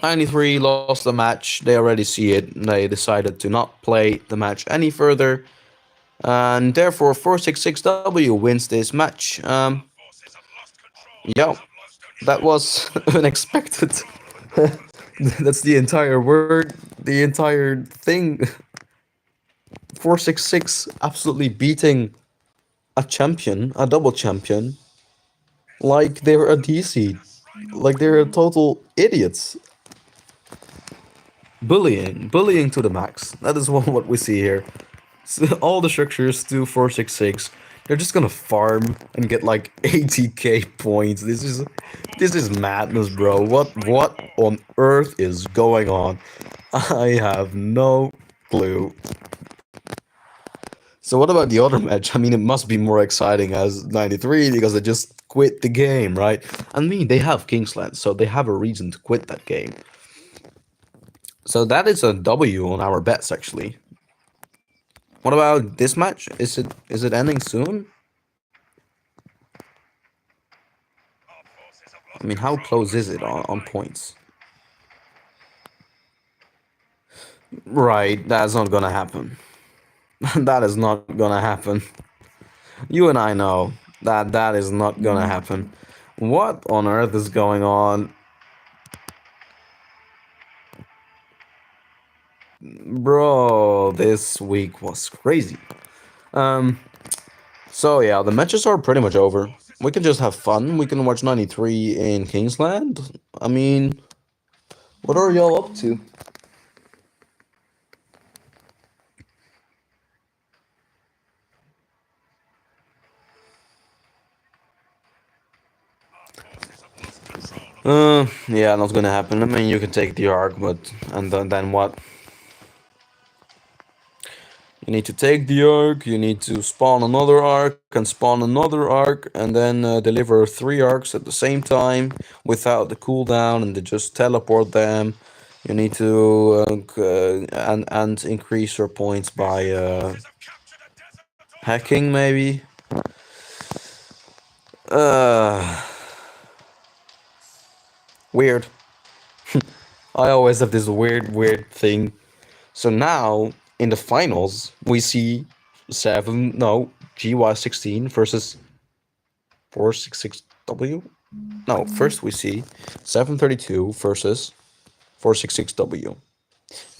93 lost the match. They already see it. They decided to not play the match any further. And therefore, 466W wins this match. Yo, that was unexpected. That's the entire word, the entire thing. 466 absolutely beating a champion, a double champion, like they're a DC. Like they're total idiots. Bullying to the max. That is what we see here. So all the structures do 466. They're just gonna farm and get like 80k points. This is madness, bro. What on earth is going on? I have no clue. So what about the other match? I mean, it must be more exciting as 93 because they just quit the game, right? I mean, they have Kingsland, so they have a reason to quit that game. So that is a W on our bets, actually. What about this match? Is it ending soon? I mean, how close is it on points? Right, that's not gonna happen. That is not gonna happen. You and I know that that is not gonna happen. What on earth is going on? Bro, this week was crazy. Um, so yeah, the matches are pretty much over. We can just have fun. We can watch 93 in Kingsland. I mean, what are y'all up to? Yeah, not gonna happen. I mean, you can take the arc, but and then what? You need to take the arc. You need to spawn another arc and spawn another arc, and then deliver 3 arcs at the same time without the cooldown, and to just teleport them. You need to and increase your points by hacking, maybe. Uh, weird. I always have this weird thing. So now in the finals, we see GY16 versus 466W. No, first we see 732 versus 466W.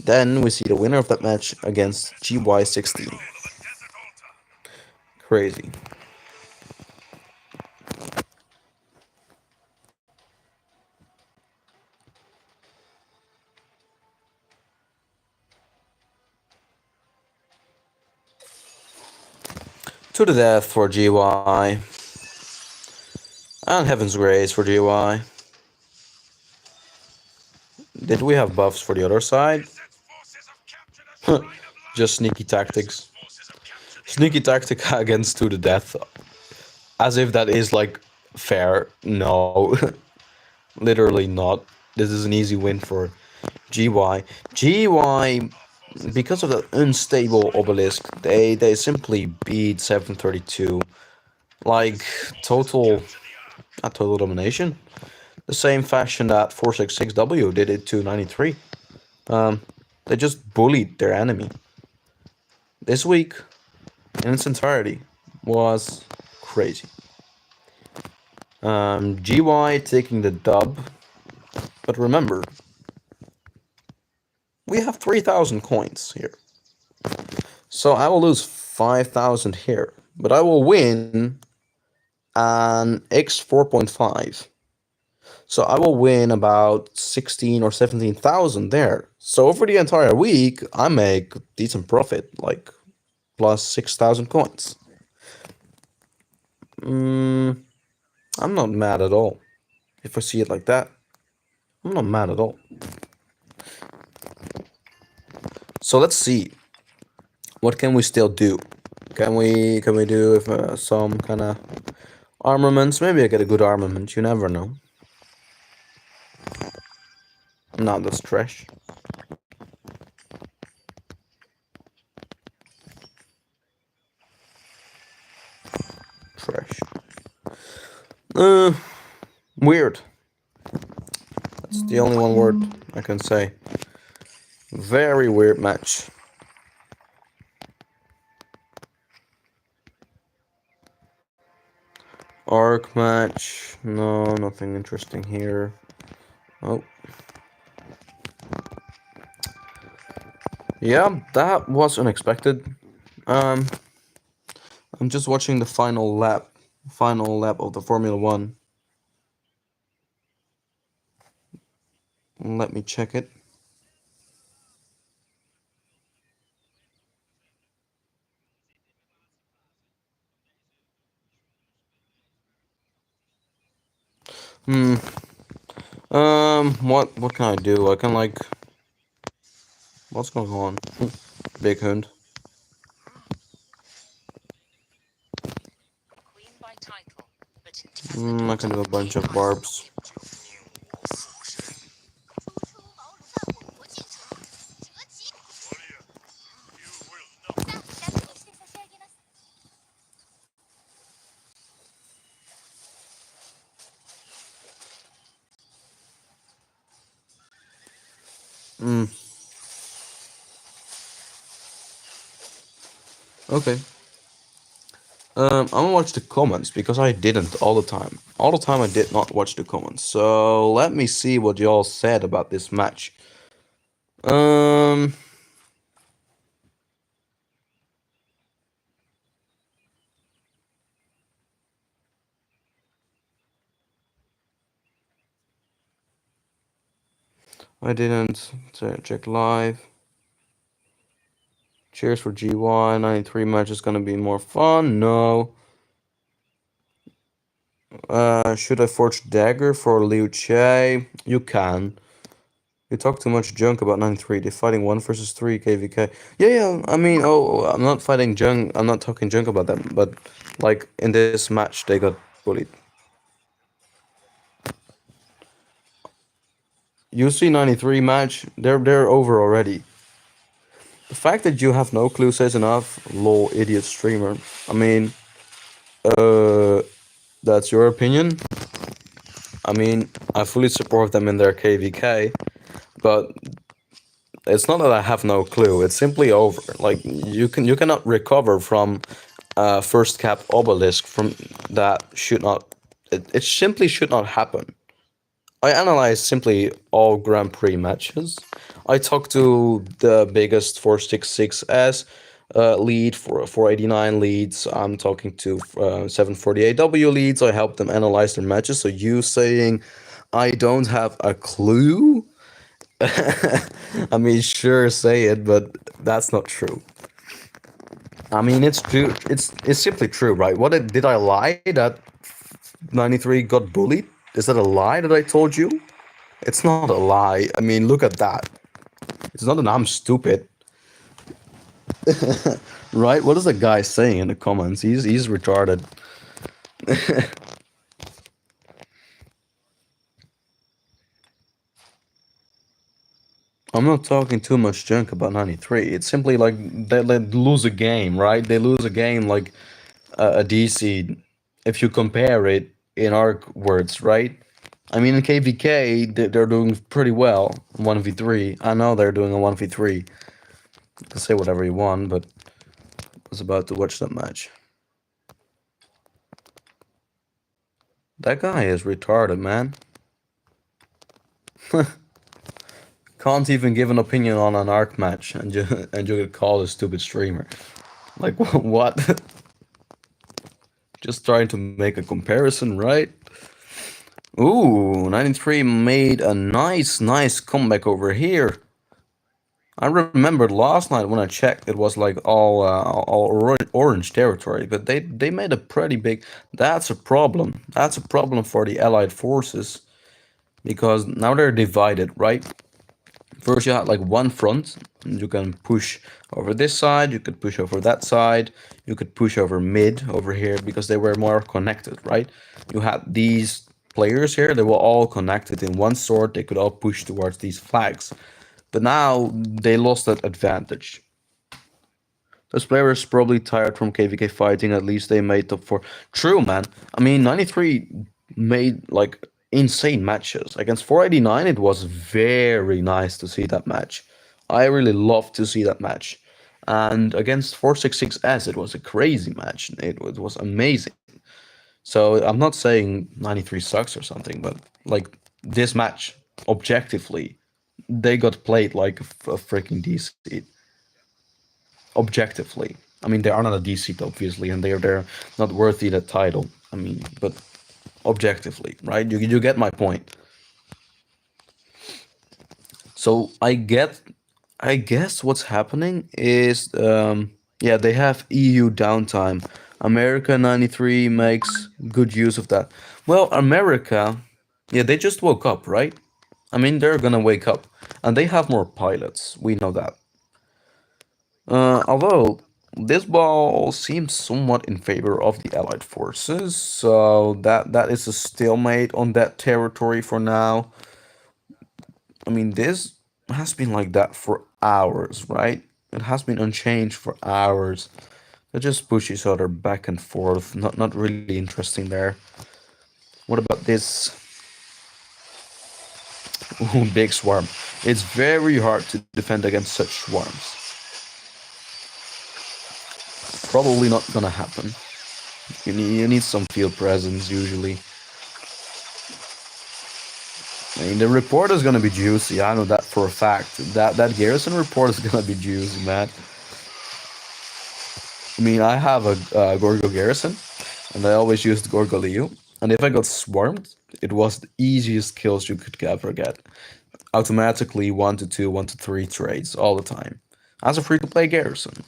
Then we see the winner of that match against GY16. Crazy. To the death for GY. And Heaven's Grace for GY. Did we have buffs for the other side? Just sneaky tactics. Sneaky tactic against to the death. As if that is like fair. No. Literally not. This is an easy win for GY. GY, because of that unstable obelisk, they simply beat 732. Like total, not total domination. The same fashion that 466W did it to 93. Um, they just bullied their enemy. This week, in its entirety, was crazy. GY taking the dub, but remember, we have 3,000 coins here. So I will lose 5,000 here, but I will win an X 4.5. So I will win about 16 or 17,000 there. So over the entire week, I make decent profit, like plus 6,000 coins. I'm not mad at all. If I see it like that, I'm not mad at all. So let's see. What can we still do? Can we do some kind of armaments? Maybe I get a good armament. You never know. No, that's trash. Trash. Weird. That's the only one word I can say. Very weird match. Arc match. No, nothing interesting here. Oh. Yeah, that was unexpected. I'm just watching the final lap of the Formula One. Let me check it. What can I do? I can like. What's going on? Big Hund. I can do a bunch of barbs. Okay. I'm gonna watch the comments because I didn't all the time. All the time I did not watch the comments. So let me see what y'all said about this match. Um. I didn't check live. Cheers for GY. 93 match is gonna be more fun. No. Should I forge dagger for Liu Che? You can. You talk too much junk about 93. They're fighting 1 versus 3 KVK. Yeah. I mean, I'm not fighting junk. I'm not talking junk about them. But like in this match, they got bullied. UC 93 match. They're over already. The fact that you have no clue says enough. Lol, idiot streamer. I mean, that's your opinion. I mean, I fully support them in their KVK, but it's not that I have no clue. It's simply over. Like you cannot recover from first cap obelisk from that should not. It simply should not happen. I analyze simply all Grand Prix matches. I talked to the biggest 466S lead for 489 leads. I'm talking to 748W leads. I help them analyze their matches. So you saying I don't have a clue? I mean, sure, say it, but that's not true. I mean, it's true. It's simply true, right? Did I lie that 93 got bullied? Is that a lie that I told you? It's not a lie. I mean, look at that. It's not that I'm stupid, right? What is the guy saying in the comments? He's retarded. I'm not talking too much junk about 93. It's simply like they lose a game, right? They lose a game like a D seed if you compare it in our words, right? I mean, in KVK, they're doing pretty well. 1v3. I know they're doing a 1v3. You can say whatever you want, but I was about to watch that match. That guy is retarded, man. Can't even give an opinion on an arc match, and you get called a stupid streamer. Like what? Just trying to make a comparison, right? Ooh, 93 made a nice comeback over here. I remembered last night when I checked, it was like all orange territory, but they made a pretty big. That's a problem. That's a problem for the Allied forces because now they're divided, right? First, you had like one front. You can push over this side. You could push over that side. You could push over mid over here because they were more connected, right? You had these players here. They were all connected in one sort. They could all push towards these flags. But now they lost that advantage. Those players probably tired from KVK fighting. At least they made top four. True, man. I mean, 93 made like insane matches. Against 489, it was very nice to see that match. I really loved to see that match. And against 466S, it was a crazy match. It was amazing. So I'm not saying 93 sucks or something, but like this match, objectively, they got played like a freaking DC objectively. I mean, they are not a DC obviously, and they're not worthy that title. I mean, but objectively, right? You get my point. So I guess what's happening is yeah, they have EU downtime. America 93 makes good use of that. Well, America, yeah, they just woke up, right? I mean, they're gonna wake up, and they have more pilots. We know that. Although this ball seems somewhat in favor of the Allied forces, so that is a stalemate on that territory for now. I mean, this has been like that for hours, right? It has been unchanged for hours. They just push each other back and forth. Not really interesting there. What about this? Ooh, big swarm. It's very hard to defend against such swarms. Probably not gonna happen. You need some field presence usually. I mean, the report is gonna be juicy. I know that for a fact. That garrison report is gonna be juicy, man. I mean, I have a Gorgo garrison, and I always used Gorgo Liu. And if I got swarmed, it was the easiest kills you could ever get. Automatically 1 to 2, 1 to 3 trades all the time. As a free-to-play garrison.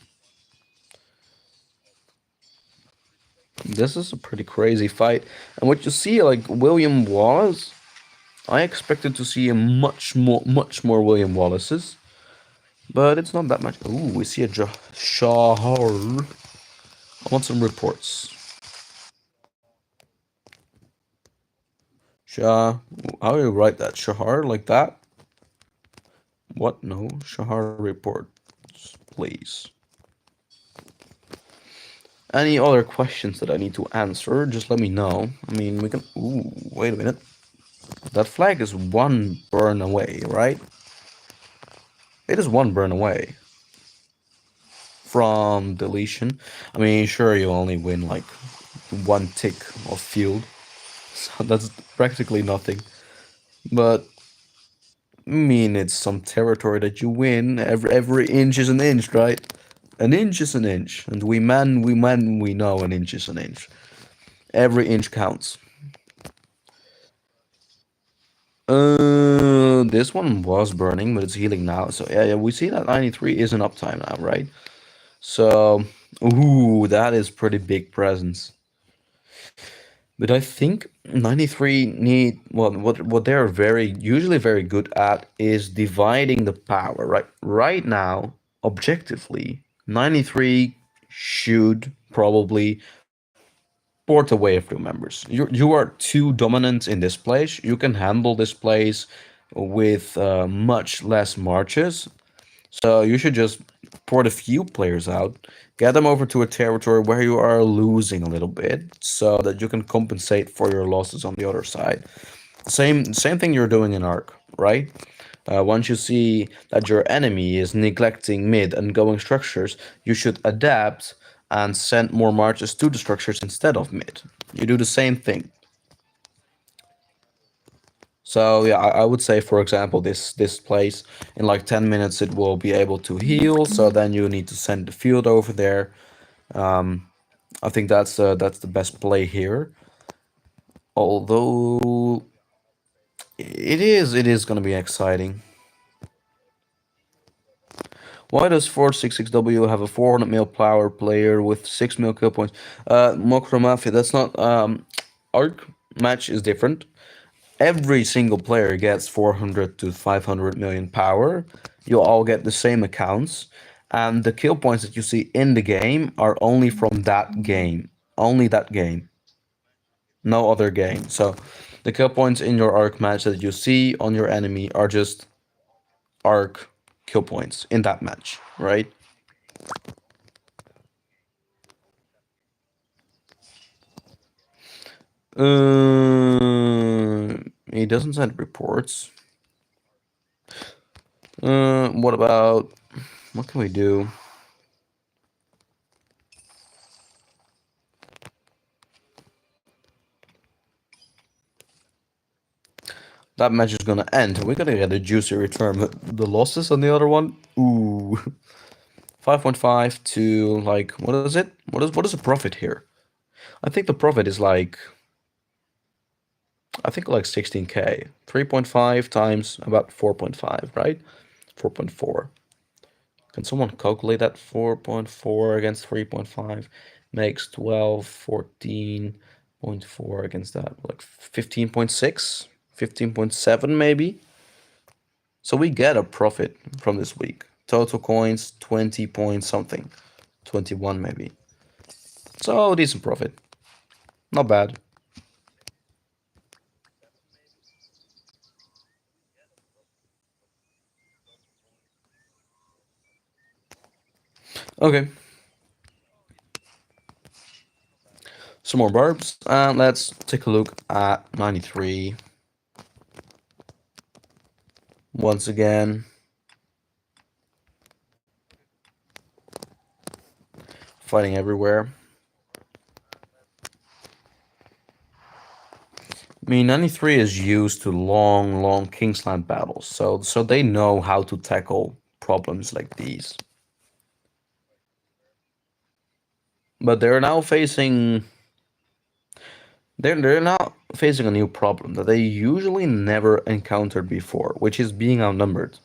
This is a pretty crazy fight. And what you see, like William Wallace, I expected to see a much more William Wallaces. But it's not that much. Ooh, we see a Shahar. I want some reports. Shah. How do you write that? Shahar like that? What? No. Shahar reports, please. Any other questions that I need to answer? Just let me know. I mean, we can. Ooh, wait a minute. That flag is one burn away, right? It is one burn away from deletion. I mean, sure, you only win like one tick of field, so that's practically nothing. But I mean, it's some territory that you win. Every inch is an inch, right? An inch is an inch, and we know an inch is an inch. Every inch counts. This one was burning, but it's healing now. So yeah, we see that 93 is an uptime now, right? So, ooh, that is pretty big presence. But I think 93 need what they're very usually very good at is dividing the power, right? Right now, objectively, 93 should probably port away a few members. You are too dominant in this place. You can handle this place with much less marches. So you should just port a few players out, get them over to a territory where you are losing a little bit, so that you can compensate for your losses on the other side. Same thing you're doing in Arc, right? Once you see that your enemy is neglecting mid and going structures, you should adapt and send more marches to the structures instead of mid. You do the same thing. So yeah, I would say, for example, this place in like 10 minutes it will be able to heal. So then you need to send the field over there. I think that's the best play here. Although it is gonna be exciting. Why does 466W have a 400 mil power player with 6 mil kill points? Mokro Mafia, that's not Arc match is different. Every single player gets 400 to 500 million power. You all get the same accounts, and the kill points that you see in the game are only from that game. Only that game. No other game. So the kill points in your arc match that you see on your enemy are just arc kill points in that match, right? He doesn't send reports. What about what can we do? That match is gonna end. We're gonna get a juicy return. But the losses on the other one, ooh, 5.5 to like what is it? What is the profit here? I think the profit is like I think like 16k. 3.5 times about 4.5, right? 4.4. Can someone calculate that? 4.4 against 3.5 makes 12, 14.4 against that, like 15.6, 15.7 maybe. So we get a profit from this week. Total coins 20 point something, 21 maybe. So decent profit, not bad. Okay, some more barbs, and let's take a look at 93 once again. Fighting everywhere. I mean, 93 is used to long Kingsland battles, so they know how to tackle problems like these. But they're now facing a new problem that they usually never encountered before, which is being outnumbered.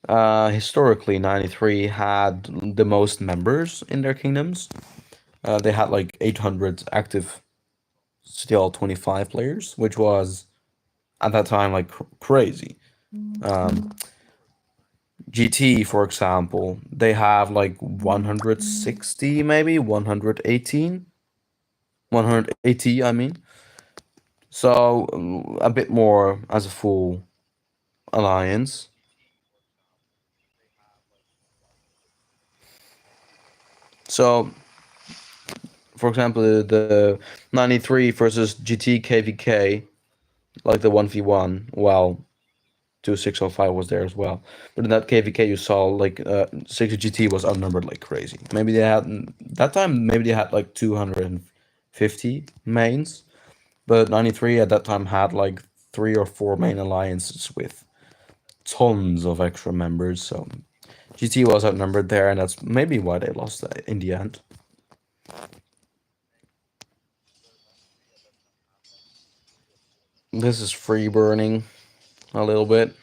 Historically, 93 had the most members in their kingdoms. They had like 800 active still 25 players, which was at that time like crazy. Um, GT, for example, they have like 160, maybe 118, 180, I mean. So a bit more as a full alliance. So, for example, the 93 versus GT KVK, like the 1v1, well, 2605 was there as well. But in that KVK, you saw like 60 GT was outnumbered like crazy. Maybe they had, that time, maybe they had like 250 mains. But 93 at that time had like 3 or 4 main alliances with tons of extra members. So GT was outnumbered there, and that's maybe why they lost in the end. This is free burning a little bit.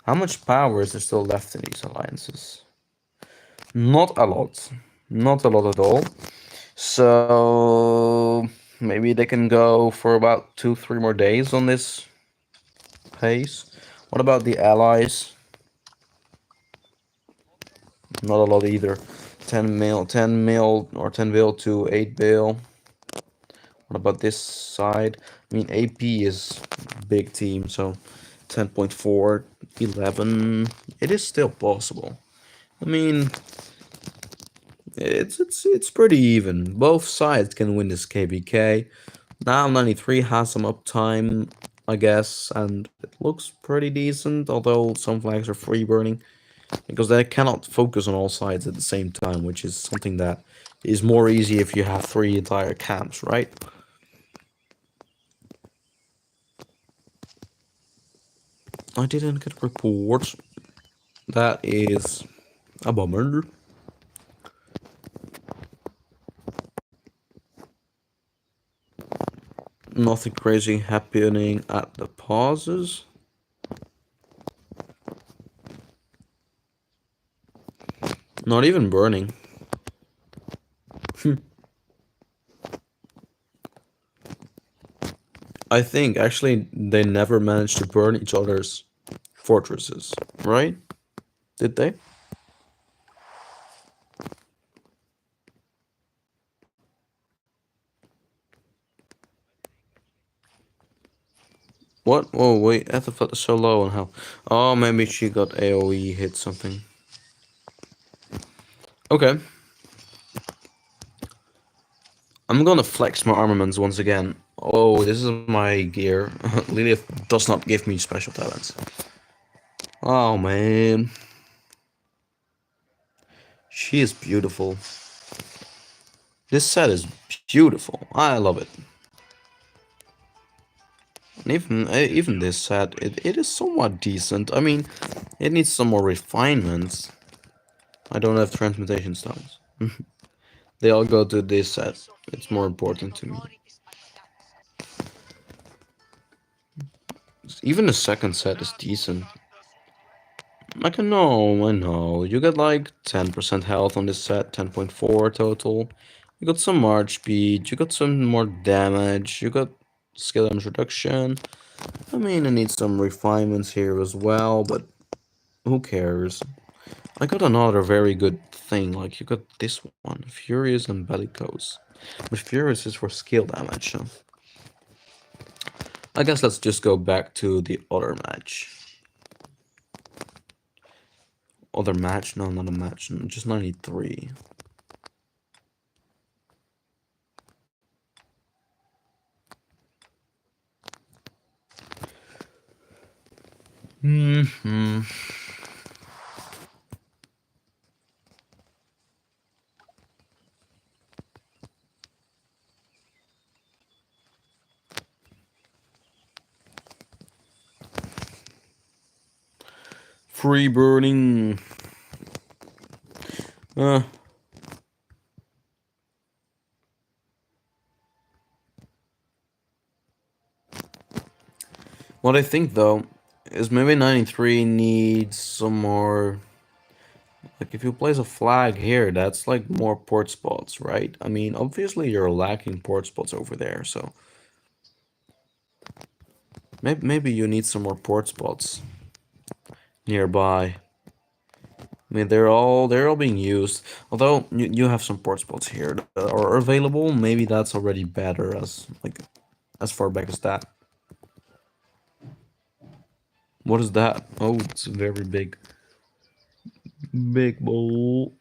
How much power is there still left in these alliances? Not a lot. Not a lot at all. So maybe they can go for about 2, 3 more days on this pace. What about the allies? Not a lot either. 10 mil or 10 bill to 8 bill. What about this side? I mean, AP is big team, so 10.4, 11. It is still possible. I mean, it's pretty even. Both sides can win this KBK. Now 93 has some uptime, I guess, and it looks pretty decent, although some flags are free burning because they cannot focus on all sides at the same time, which is something that is more easy if you have three entire camps, right? I didn't get reports. That is a bummer. Nothing crazy happening at the pauses. Not even burning. I think actually they never managed to burn each other's fortresses, right? Did they? What? Oh wait, Ethelfled is so low on health. Oh, maybe she got AoE hit something. Okay, I'm gonna flex my armaments once again. Oh, this is my gear. Lilith does not give me special talents. Oh man, she is beautiful. This set is beautiful. I love it. And even this set, it is somewhat decent. I mean, it needs some more refinements. I don't have transmutation stones. They all go to this set. It's more important to me. Even the second set is decent. I know. You get like 10% health on this set, 10.4 total. You got some march speed, you got some more damage, you got skill damage reduction. I mean, it needs some refinements here as well, but who cares? I got another very good thing, like you got this one, Furious and Bellicose. But Furious is for skill damage, so I guess let's just go back to the other match. Other match? No, not a match, just 93. Hmm. Free burning. Uh, what I think though is maybe 93 needs some more. Like if you place a flag here, that's like more port spots, right? I mean, obviously you're lacking port spots over there, so maybe you need some more port spots nearby. I mean, they're all being used. Although you have some port spots here that are available, maybe that's already better as like as far back as that. What is that? Oh, it's very big. Big bowl.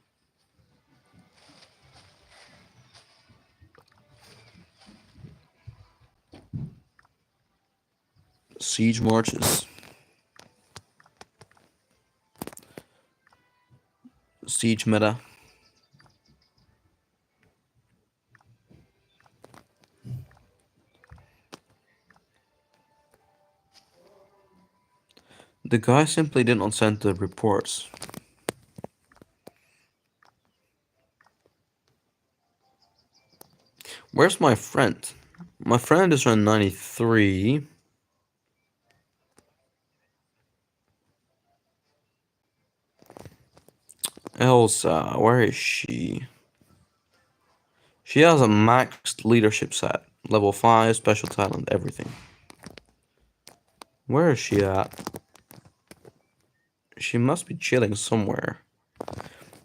Siege marches. Siege meta. The guy simply did not send the reports. Where's my friend? My friend is on 93. Elsa, where is she? She has a maxed leadership set, level 5, special talent, everything. Where is she at? She must be chilling somewhere.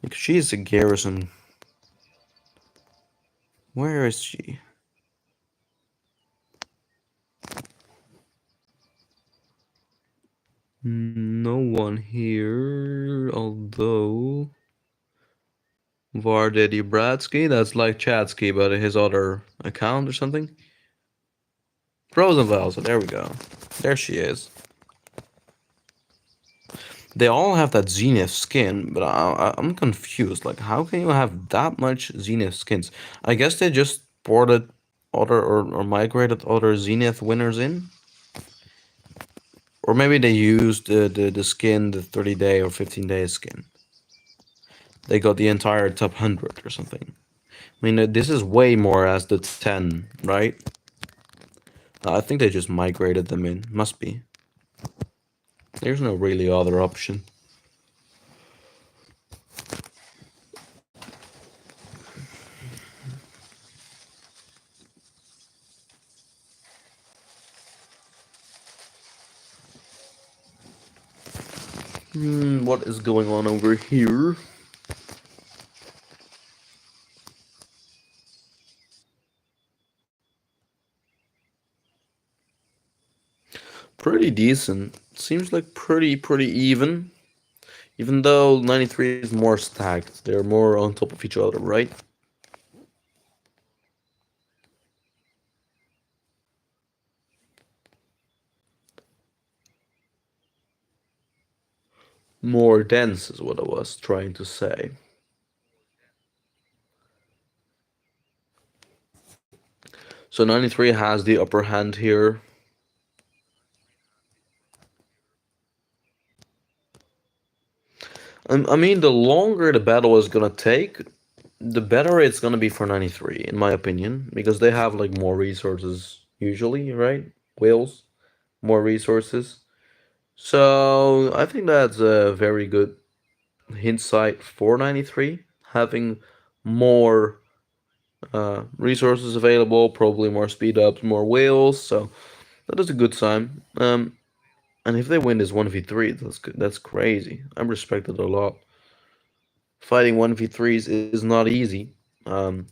Because she is a garrison. Where is she? No one here, although Vardedi Bratsky, that's like Chatsky, but his other account or something. Rosenval, so there we go. There she is. They all have that Zenith skin, but I'm confused. Like, how can you have that much Zenith skins? I guess they just ported other or migrated other Zenith winners in. Or maybe they used the skin, the 30-day or 15-day skin. They got the entire top 100 or something. I mean, this is way more as the 10, right? I think they just migrated them in. Must be. There's no really other option. What is going on over here? Pretty decent. Seems like pretty even. Even though 93 is more stacked. They're more on top of each other, right? More dense is what I was trying to say. So 93 has the upper hand here. I mean, the longer the battle is gonna take, the better it's gonna be for 93, in my opinion, because they have like more resources usually, right? Whales, more resources. So I think that's a very good hindsight for 93, having more resources available, probably more speed ups, more whales. So that is a good sign. And if they win this 1v3, that's good. That's crazy. I respect it a lot. Fighting 1v3s is not easy, um,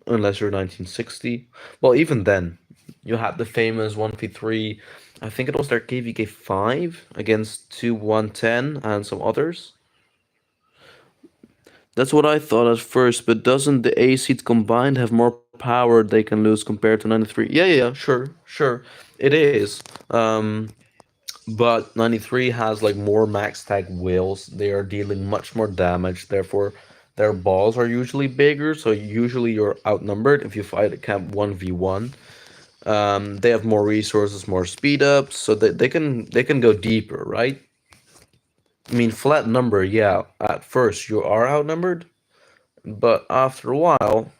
unless you're 1960. Well, even then, you had the famous 1v3. I think it was their KVK 5 against 2 110 and some others. That's what I thought at first, but doesn't the A seed combined have more power they can lose compared to 93? Yeah, sure. It is. But 93 has like more max tag wheels. They are dealing much more damage, therefore their balls are usually bigger, so usually you're outnumbered if you fight a camp 1v1. They have more resources, more speed ups, so that they can go deeper, right? I mean, flat number, yeah, at first you are outnumbered, but after a while,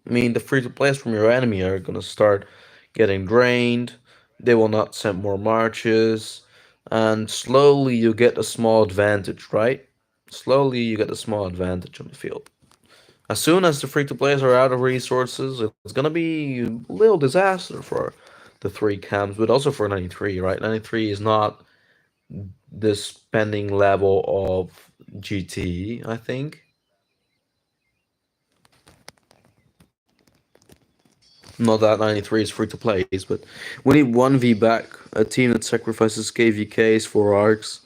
I mean, the free to plays from your enemy are gonna start getting drained. They will not send more marches, and slowly you get a small advantage, right? Slowly you get a small advantage on the field. As soon as the free to plays are out of resources, it's gonna be a little disaster for the three camps, but also for 93, right? 93 is not the spending level of GT, I think. Not that 93 is free to plays, but we need 1v back, a team that sacrifices KVKs for arcs.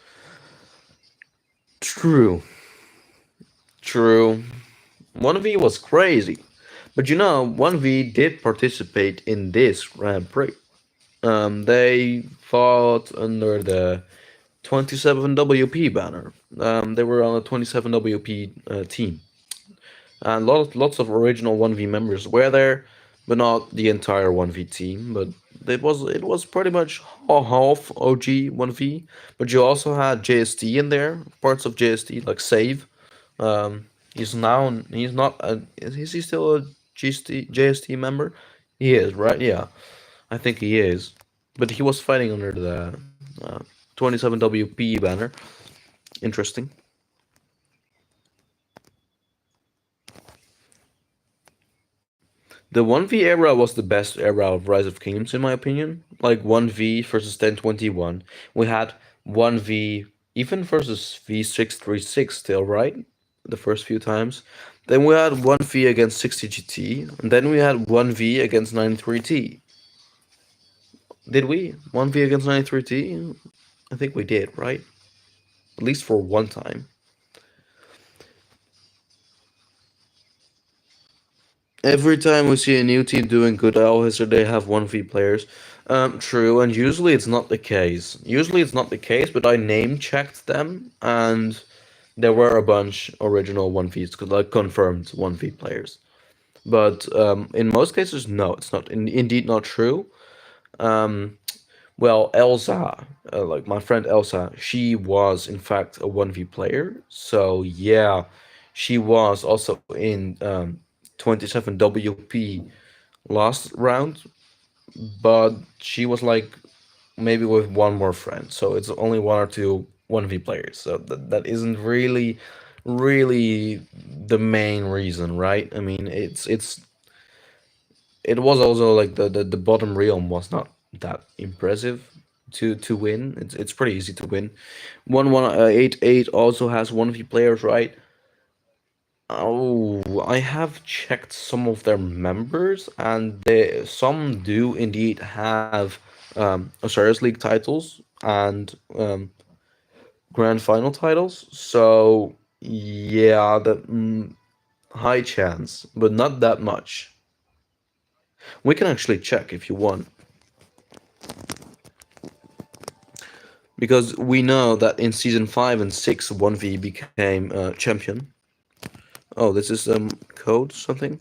True, true. 1v was crazy. But 1v did participate in this Grand Prix. They fought under the 27WP banner. They were on a 27WP team. And lots of original 1v members were there, but not the entire 1v team. But it was pretty much half OG 1v. But you also had JST in there, parts of JST like Save. He's not is he still a JST member? He is, right? Yeah, I think he is. But he was fighting under the 27WP banner. Interesting. The 1v era was the best era of Rise of Kingdoms, in my opinion. Like 1v versus 1021. We had 1v even versus V636 still, right? The first few times. Then we had 1v against 60GT. And then we had 1v against 93T. Did we? 1v against 93T? I think we did, right? At least for one time. Every time we see a new team doing good, I always say they have 1v players. True, and usually it's not the case. Usually it's not the case, but I name checked them, and there were a bunch original 1vs, like confirmed 1v players. But in most cases, no, it's not indeed not true. Um, well, Elsa, like my friend Elsa, she was in fact a 1v player. So yeah, she was also in 27 WP last round, but she was like maybe with one more friend. So it's only one or two 1v players. So that isn't really the main reason, right? I mean, it was also like the bottom realm was not that impressive to win. It's pretty easy to win. 1188 also has 1v players, right? Oh, I have checked some of their members, and some do indeed have Osiris League titles and Grand Final titles. So yeah, high chance, but not that much. We can actually check if you want, because we know that in season 5 and 6, 1v became champion. Oh, this is code something.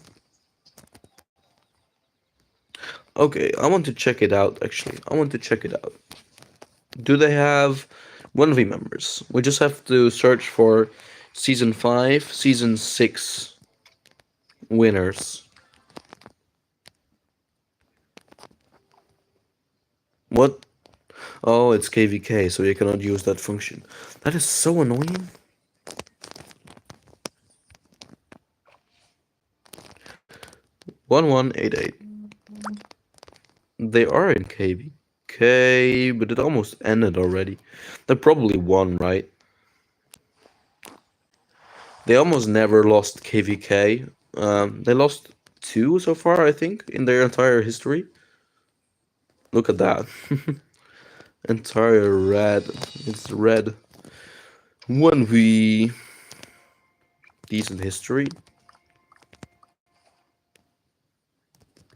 Okay, I want to check it out. Actually, I want to check it out. Do they have 1v members? We just have to search for season 5, season 6 winners. What? Oh, it's KVK, so you cannot use that function. That is so annoying. 1188. They are in KVK, but it almost ended already. They probably won, right? They almost never lost KVK. They lost 2 so far, I think, in their entire history. Look at that. Entire red. It's red. 1v. Decent history.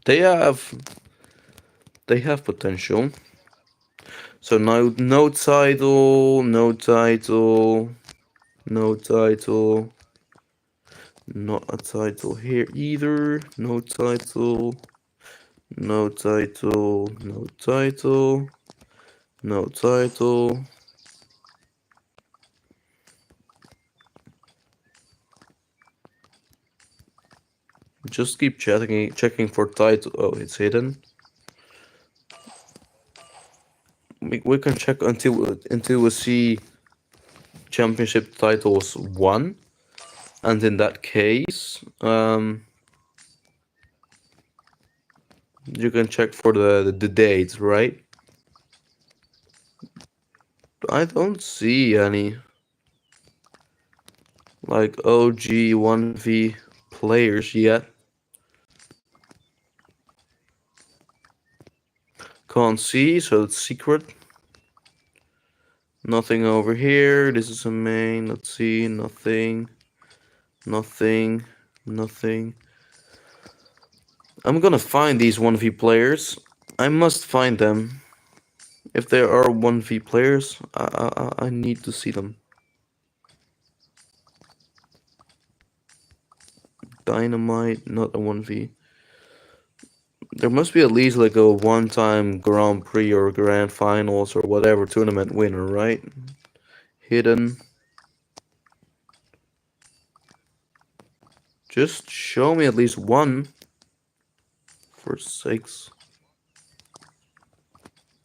They have. They have potential. So no title, no title, no title. Not a title here either. No title. No title. No title. No title. Just keep checking for title. Oh, it's hidden. We can check until we see championship titles won, and in that case, you can check for the date, right? I don't see any like OG 1v players yet. Can't see, so it's secret. Nothing over here. This is a main. Let's see. Nothing. Nothing. Nothing. I'm gonna find these 1v players. I must find them. If there are 1v players, I need to see them. Dynamite, not a 1v. There must be at least like a one-time Grand Prix or Grand Finals or whatever tournament winner, right? Hidden. Just show me at least one. For sakes.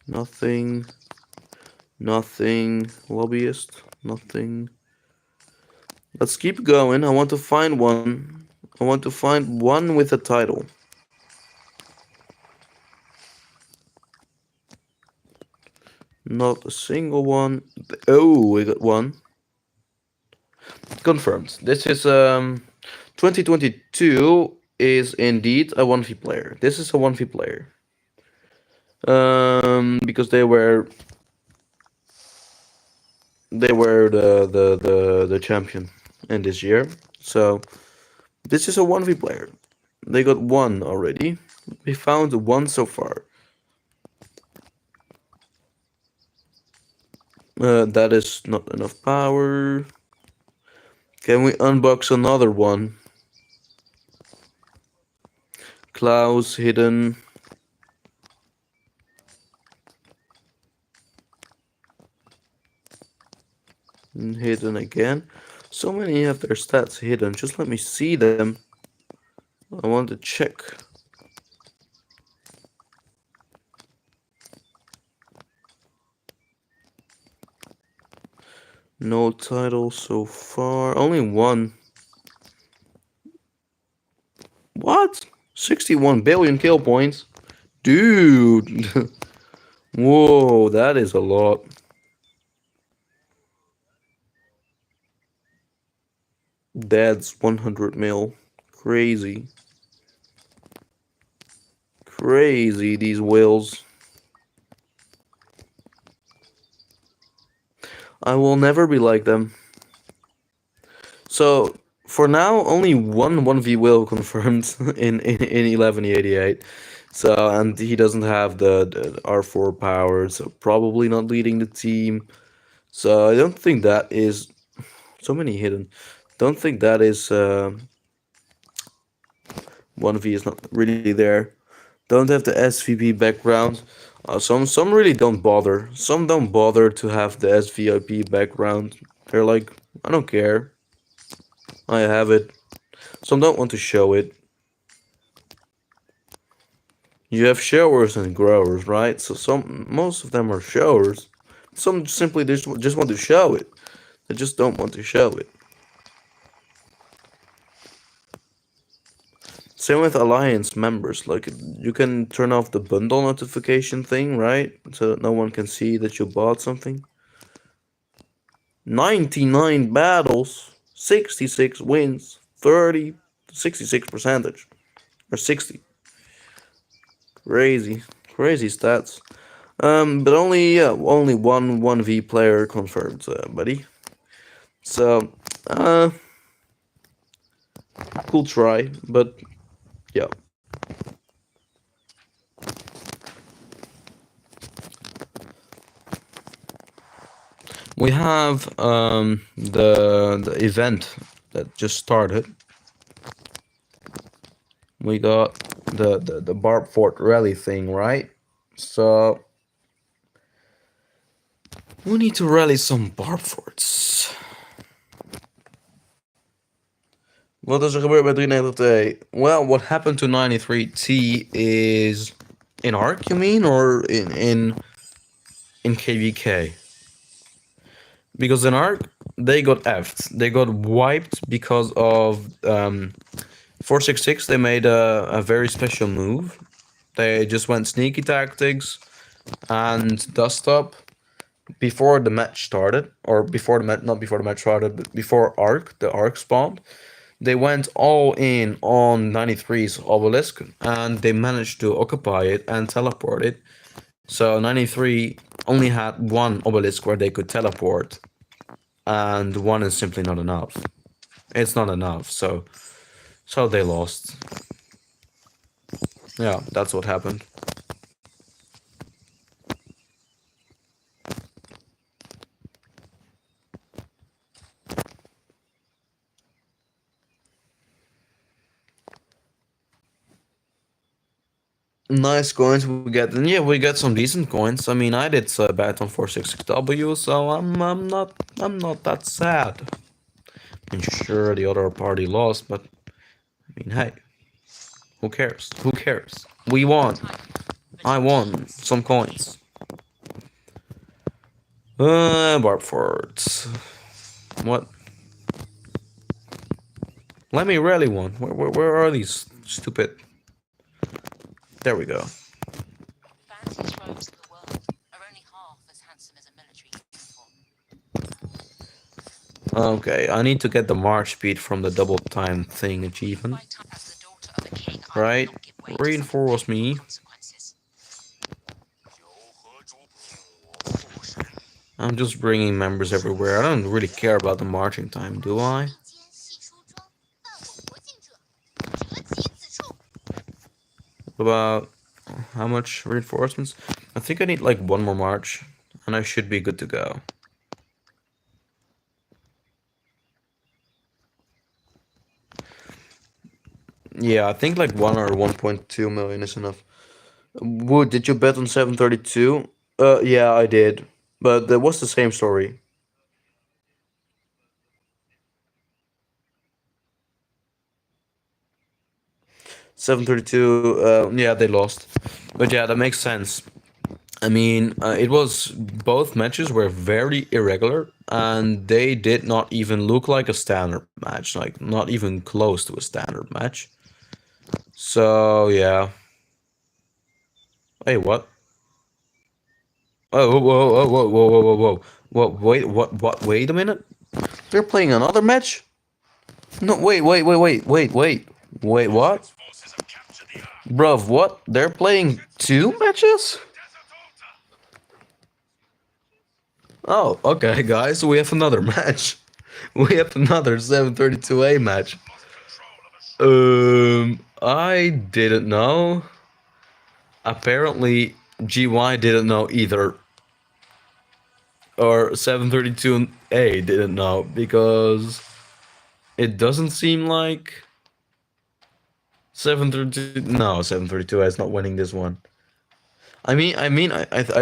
Nothing. Nothing. Lobbyist. Nothing. Let's keep going. I want to find one. I want to find one with a title. Not a single one. Oh, we got one. Confirmed. This is 2022 is indeed a 1v player. This is a 1v player. Because they were the champion in this year. So this is a 1v player. They got one already. We found one so far. That is not enough power. Can we unbox another one? Klaus hidden. Hidden again. So many have their stats hidden. Just let me see them. I want to check. No title so far. Only one. What? 61 billion kill points? Dude. Whoa, that is a lot. That's 100 mil. Crazy. Crazy, these whales. I will never be like them. So, for now, only one 1v whale confirmed in 1188. So, and he doesn't have the R4 power, so probably not leading the team. So, I don't think that is... So many hidden. Don't think that is... 1v is not really there. Don't have the SVP background. Some really don't bother. Some don't bother to have the SVIP background. They're like, I don't care. I have it. Some don't want to show it. You have showers and growers, right? So most of them are showers. Some simply just want to show it. They just don't want to show it. Same with Alliance members. Like, you can turn off the bundle notification thing, right? So that no one can see that you bought something. 99 battles, 66 wins, 66 percentage, or 60. Crazy stats. But only one 1v player confirmed, buddy. So, cool try, but yeah. We have the event that just started. We got the Barb Fort rally thing, right? So we need to rally some Barb Forts. Wat is er gebeurd bij 392? Well, what happened to 93T is in ARC, you mean, or in KVK? Because in ARC they got effed. They got wiped because of 466. They made a very special move. They just went sneaky tactics and dust up before the match started, or before the match, not before the match started, but before the ARC spawned. They went all in on 93's obelisk, and they managed to occupy it and teleport it. So 93 only had one obelisk where they could teleport, and one is simply not enough. It's not enough, so they lost. Yeah, that's what happened. Nice coins we get, and yeah, we got some decent coins. I mean, I did bet on 466W, so I'm not that sad. I mean, sure, the other party lost, but I mean, hey, who cares? Who cares? We won. I won some coins. Barford. What? Let me rally one. Where are these stupid? There we go. Okay, I need to get the march speed from the double time thing achievement. Right? Reinforce me. I'm just bringing members everywhere. I don't really care about the marching time, do I? About how much reinforcements? I think I need like one more march, and I should be good to go. Yeah, I think like 1 or 1.2 million is enough. Wood, did you bet on 732? Yeah, I did. But that was the same story. 732, yeah, they lost. But yeah, that makes sense. I mean, it was both matches were very irregular, and they did not even look like a standard match, like not even close to a standard match. So yeah. Hey, what? Oh, whoa, whoa, whoa, whoa, whoa, whoa, whoa, whoa! Wait, what? Wait a minute. They're playing another match? No, wait, what? Bruv, what? They're playing two matches? Oh, okay, guys, we have another match. We have another 732A match. I didn't know. Apparently, GY didn't know either. Or 732A didn't know because it doesn't seem like 732. No, 732A is not winning this one. I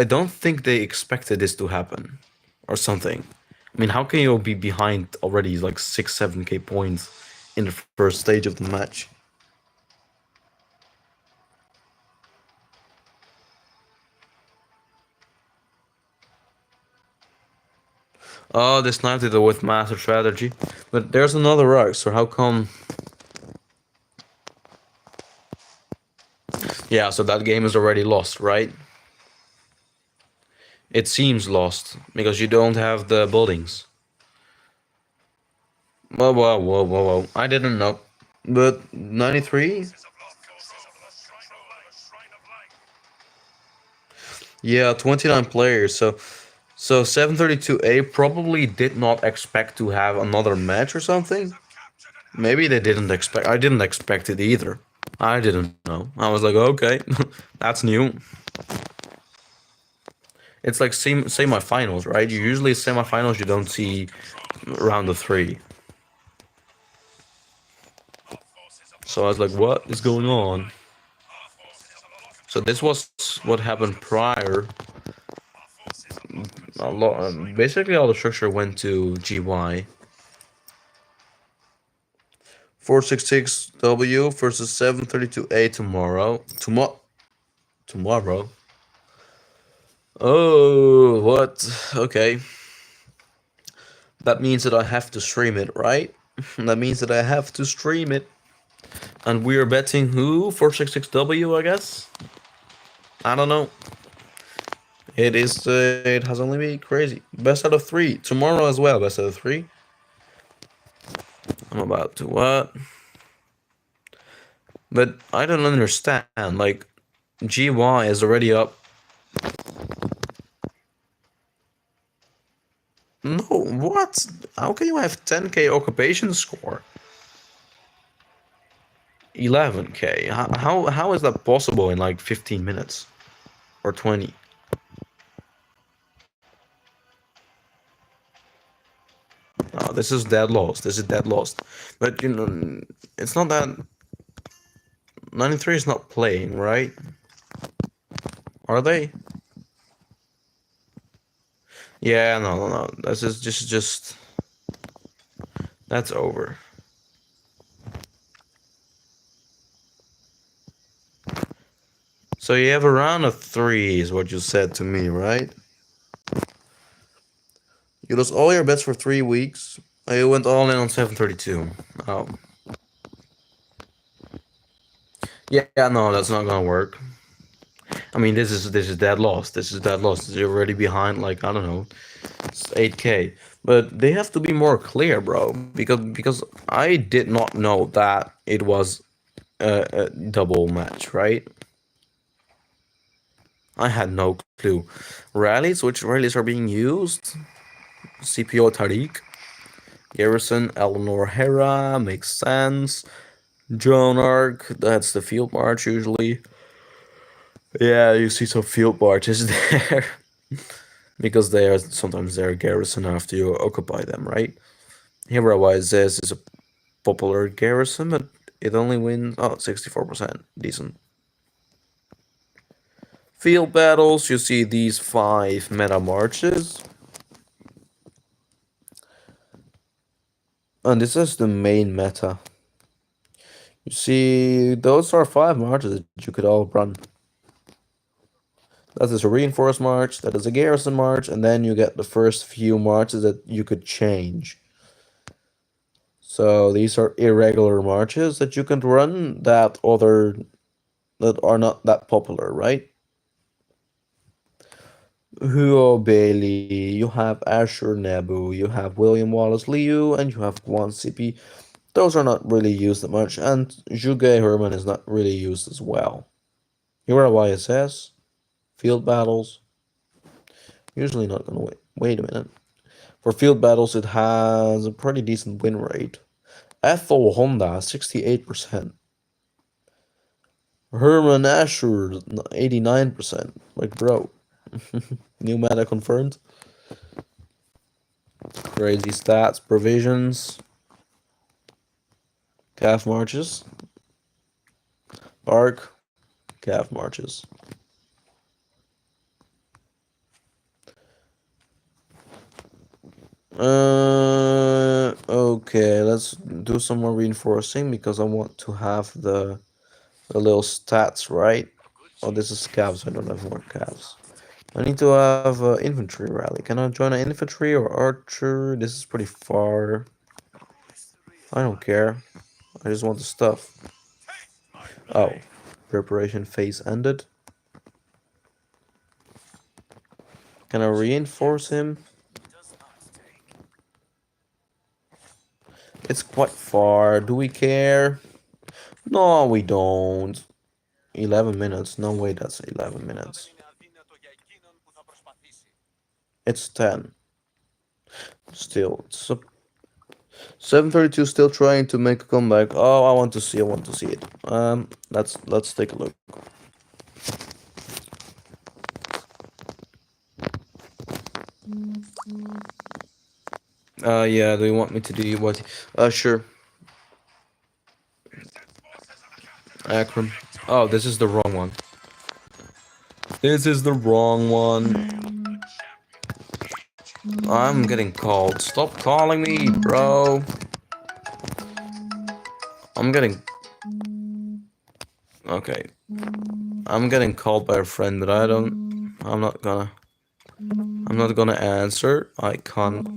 don't think they expected this to happen, or something. I mean, how can you be behind already like 6, 7K points in the first stage of the match? Oh, they sniped it with master strategy, but there's another rock. So how come? Yeah, so that game is already lost, right? It seems lost because you don't have the buildings. Whoa, whoa, whoa, whoa, whoa! I didn't know, but 93. Yeah, 29 players. So 732A probably did not expect to have another match or something. Maybe they didn't expect. I didn't expect it either. I didn't know. I was like, okay, that's new. It's like semi-finals, right? You usually semi-finals you don't see round of three. So I was like, what is going on? So this was what happened prior. A lot, basically all the structure went to GY. 466W versus 732A tomorrow. Tomorrow. Oh, what? Okay. That means that I have to stream it, right? That means that I have to stream it. And we are betting who? 466W, I guess? I don't know. It is. It has only been crazy. Best out of three. Tomorrow as well, best out of three. I'm about to what? But I don't understand. Like, GY is already up. No, what? How can you have 10k occupation score? 11k. How is that possible in like 15 minutes or 20? Oh, this is dead lost. This is dead lost. But you know, it's not that 93 is not playing, right? Are they? Yeah, no. This is just that's over. So you have a round of three, is what you said to me, right? You lost all your bets for 3 weeks. You went all in on 732. Oh. Yeah, no, that's not gonna work. I mean, this is dead lost. This is dead lost. You're already behind, like I don't know, 8k. But they have to be more clear, bro, because I did not know that it was a double match, right? I had no clue. Rallies, which rallies are being used? CPO Tariq, Garrison, Eleanor Hera, makes sense. Joan Arc, that's the field march usually. Yeah, you see some field marches there. Because they are sometimes they're garrison after you occupy them, right? Hero wise, this is a popular garrison, but it only wins 64%. Decent. Field battles, you see these 5 meta marches. And this is the main meta. You see, those are 5 marches that you could all run. That is a reinforced march, that is a garrison march, and then you get the first few marches that you could change. So these are irregular marches that you can run that are not that popular, right? Hugo Bailey, you have Asher Nebu, you have William Wallace Liu, and you have Guan Sipi. Those are not really used that much, and Zhuge Herman is not really used as well. Here are YSS, field battles. Usually not gonna wait. Wait a minute. For field battles, it has a pretty decent win rate. Ethel Honda, 68%. Herman Asher, 89%. Like, bro. New meta confirmed. Crazy stats, provisions, calf marches, arc, calf marches. Okay, let's do some more reinforcing because I want to have the little stats, right? Oh, this is scavs. I don't have more calves. I need to have infantry rally. Can I join an infantry or archer? This is pretty far. I don't care. I just want the stuff. Oh, preparation phase ended. Can I reinforce him? It's quite far. Do we care? No, we don't. 11 minutes. No way that's 11 minutes. It's 10. Still. It's 7:32 still trying to make a comeback. Oh, I want to see it. Let's take a look. Yeah, do you want me to do what? Sure. Akron. Oh, this is the wrong one. This is the wrong one. I'm getting called. Stop calling me, bro. I'm getting... Okay. I'm getting called by a friend that I'm not gonna answer. I can't.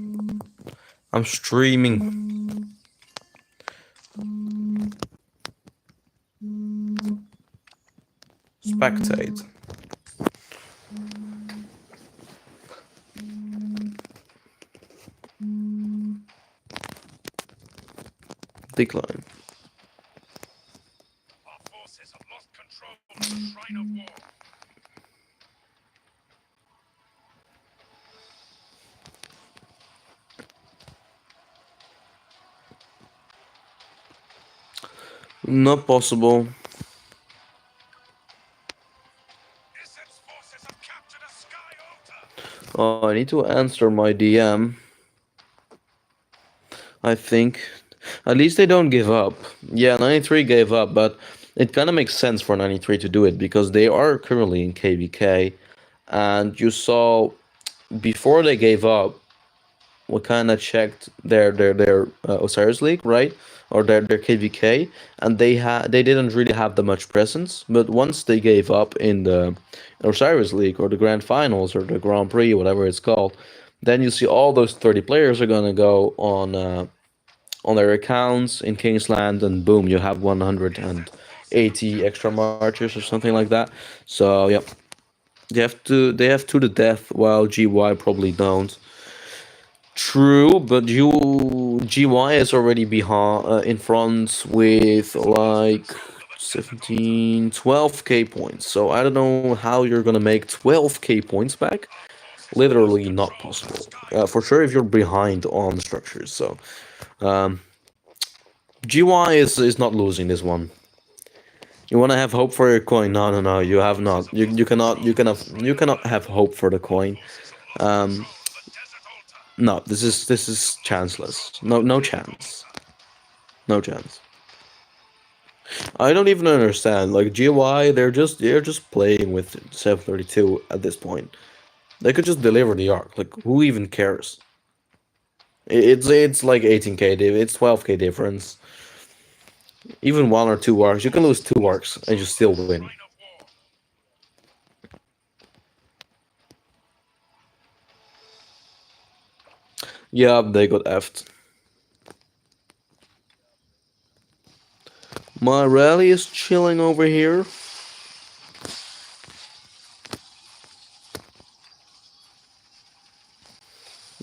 I'm streaming. Spectate. Decline. Our forces have lost control of the Shrine of War. Not possible. Oh, I need to answer my DM. I think. At least they don't give up. Yeah, 93 gave up, but it kind of makes sense for 93 to do it because they are currently in KVK. And you saw before they gave up, we kind of checked their Osiris League, right? Or their KVK, and they didn't really have that much presence. But once they gave up in the Osiris League or the Grand Finals or the Grand Prix, whatever it's called, then you see all those 30 players are gonna go on their accounts in Kingsland, and boom, you have 180 extra marchers or something like that. So yeah, they have to the death, while GY probably don't. True, but GY is already behind in front with like 17, 12k points. So I don't know how you're gonna make 12k points back. Literally not possible. For sure, if you're behind on structures. So um, GY is not losing this one. You want to have hope for your coin? No, no, no. You have not. You cannot have hope for the coin. Um, no, this is chanceless. No chance. No chance. I don't even understand. Like GY, they're just playing with 732 at this point. They could just deliver the arc. Like who even cares? It's like 18k. It's 12k difference. Even one or two arcs, you can lose two arcs and you still win. Yeah, they got effed. My rally is chilling over here.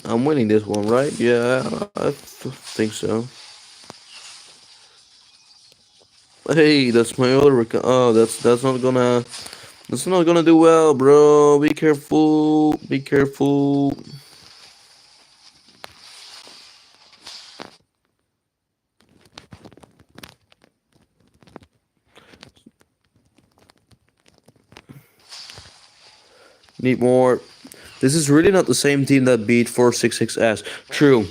I'm winning this one, right? Yeah, I think so. Hey, that's my other account. Oh, that's not gonna do well, bro. Be careful. Be careful. Need more. This is really not the same team that beat 466S. True.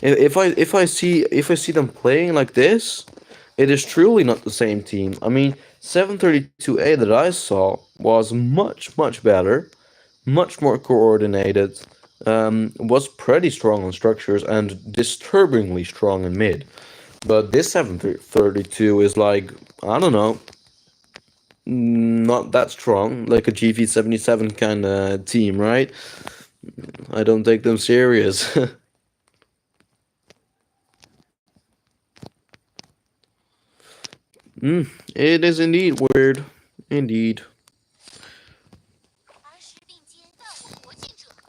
If I see them playing like this, it is truly not the same team. I mean, 732A that I saw was much better, much more coordinated, was pretty strong on structures and disturbingly strong in mid. But this 732 is like, I don't know, not that strong, like a GV77 kind of team, right? I don't take them serious. It is indeed weird. Indeed.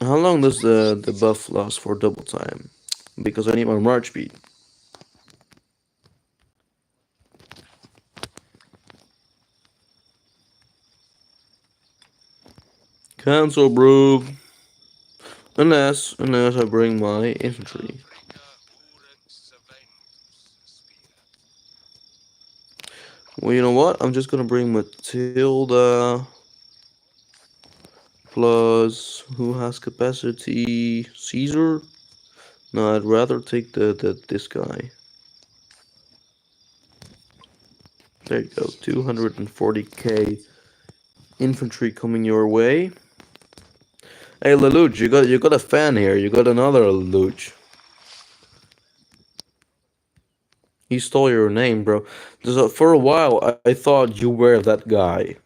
How long does the buff last for double time? Because I need my march speed. Cancel, bro. Unless I bring my infantry. Well, you know what? I'm just gonna bring Matilda plus who has capacity? Caesar? No, I'd rather take the this guy. There you go. 240k infantry coming your way. Hey Lelouch, you got a fan here. You got another Lelouch. He stole your name, bro. For a while, I thought you were that guy.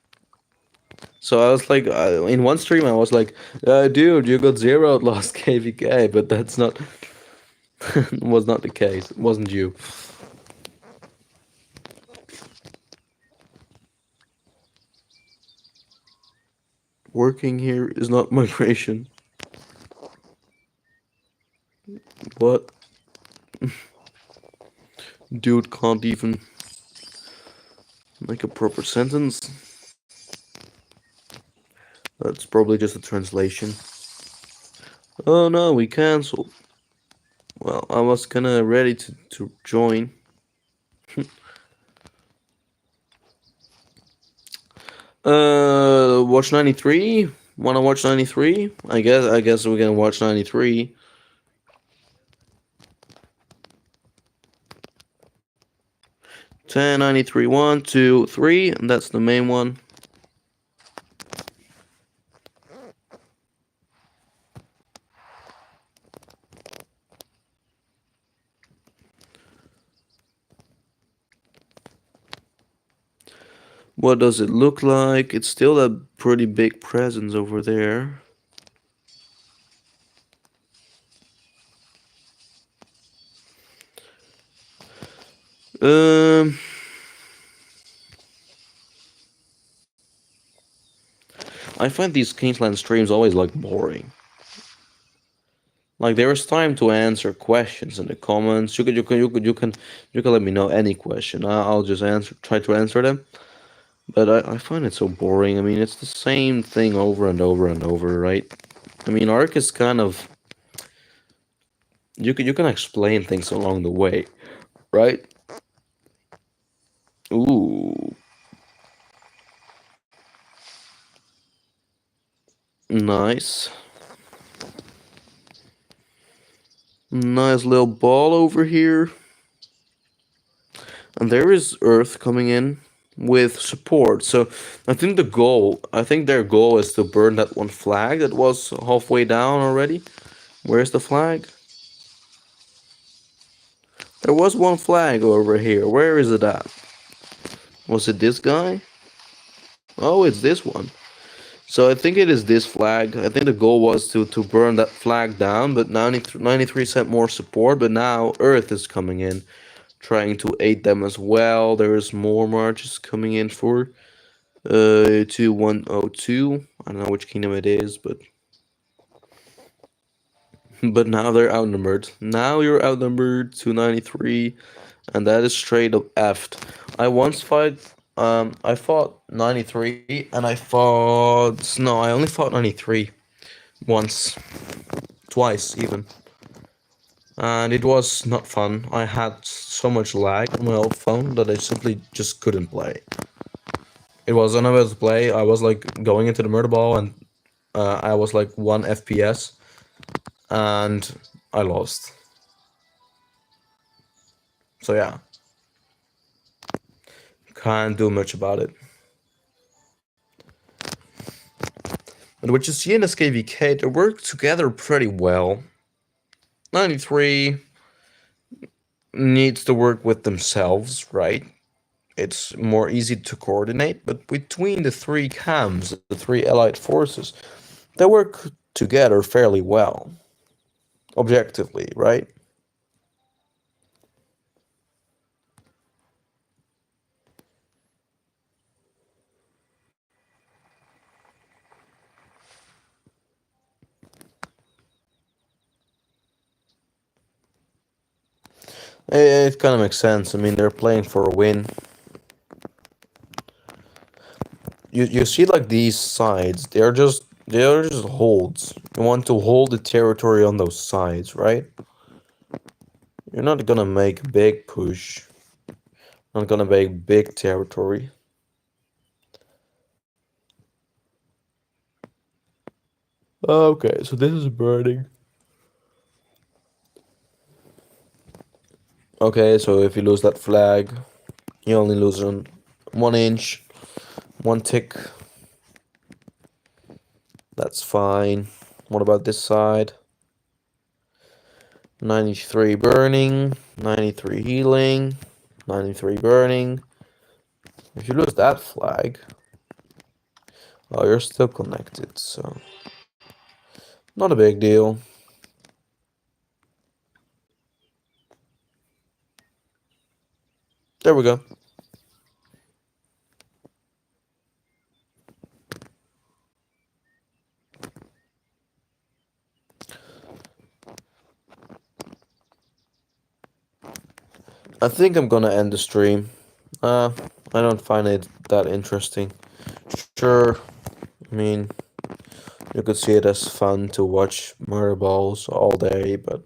So I was like, in one stream, I was like, dude, you got zero at last KVK, but that's not was not the case. It wasn't you. Working here is not migration. What? Dude can't even make a proper sentence. That's probably just a translation. Oh no, we cancelled. Well, I was kinda ready to join. Watch 93? Wanna watch 93? I guess we're gonna watch 93. 1093, 1, 2, 3, and that's the main one. What does it look like? It's still a pretty big presence over there. Um, I find these Kingsland streams always like boring. Like there is time to answer questions in the comments. You can let me know any question. I'll just try to answer them. But I find it so boring. I mean, it's the same thing over and over and over, right? I mean, Arc is kind of you can explain things along the way, right? Ooh, nice, nice little ball over here, and there is Earth coming in with support. So I think their goal is to burn that one flag that was halfway down already. Where's the flag? There was one flag over here. Where is it at? Was it this guy? Oh, it's this one. So I think it is this flag. I think the goal was to burn that flag down, but 93 sent more support. But now Earth is coming in, trying to aid them as well. There is more marches coming in for 2102. I don't know which kingdom it is, but now they're outnumbered. Now you're outnumbered 293, and that is straight up effed. I fought 93, and I only fought 93 once, twice even, and it was not fun. I had so much lag on my old phone that I simply just couldn't play. It was unable to play. I was like going into the murder ball, and I was like 1 FPS, and I lost. So yeah, can't do much about it. And what you see in SKVK, they work together pretty well. 93 needs to work with themselves, right? It's more easy to coordinate, but between the three camps, the three allied forces, they work together fairly well, objectively, right? It kind of makes sense. I mean, they're playing for a win. You see, like these sides, they're just holds. You want to hold the territory on those sides, right? You're not gonna make big push. Not gonna make big territory. Okay, so this is burning. Okay, so if you lose that flag, you only lose on 1 inch, one tick. That's fine. What about this side? 93 burning, 93 healing, 93 burning. If you lose that flag, oh, you're still connected, so not a big deal. There we go. I think I'm gonna end the stream. I don't find it that interesting. Sure, I mean, you could see it as fun to watch murder balls all day, but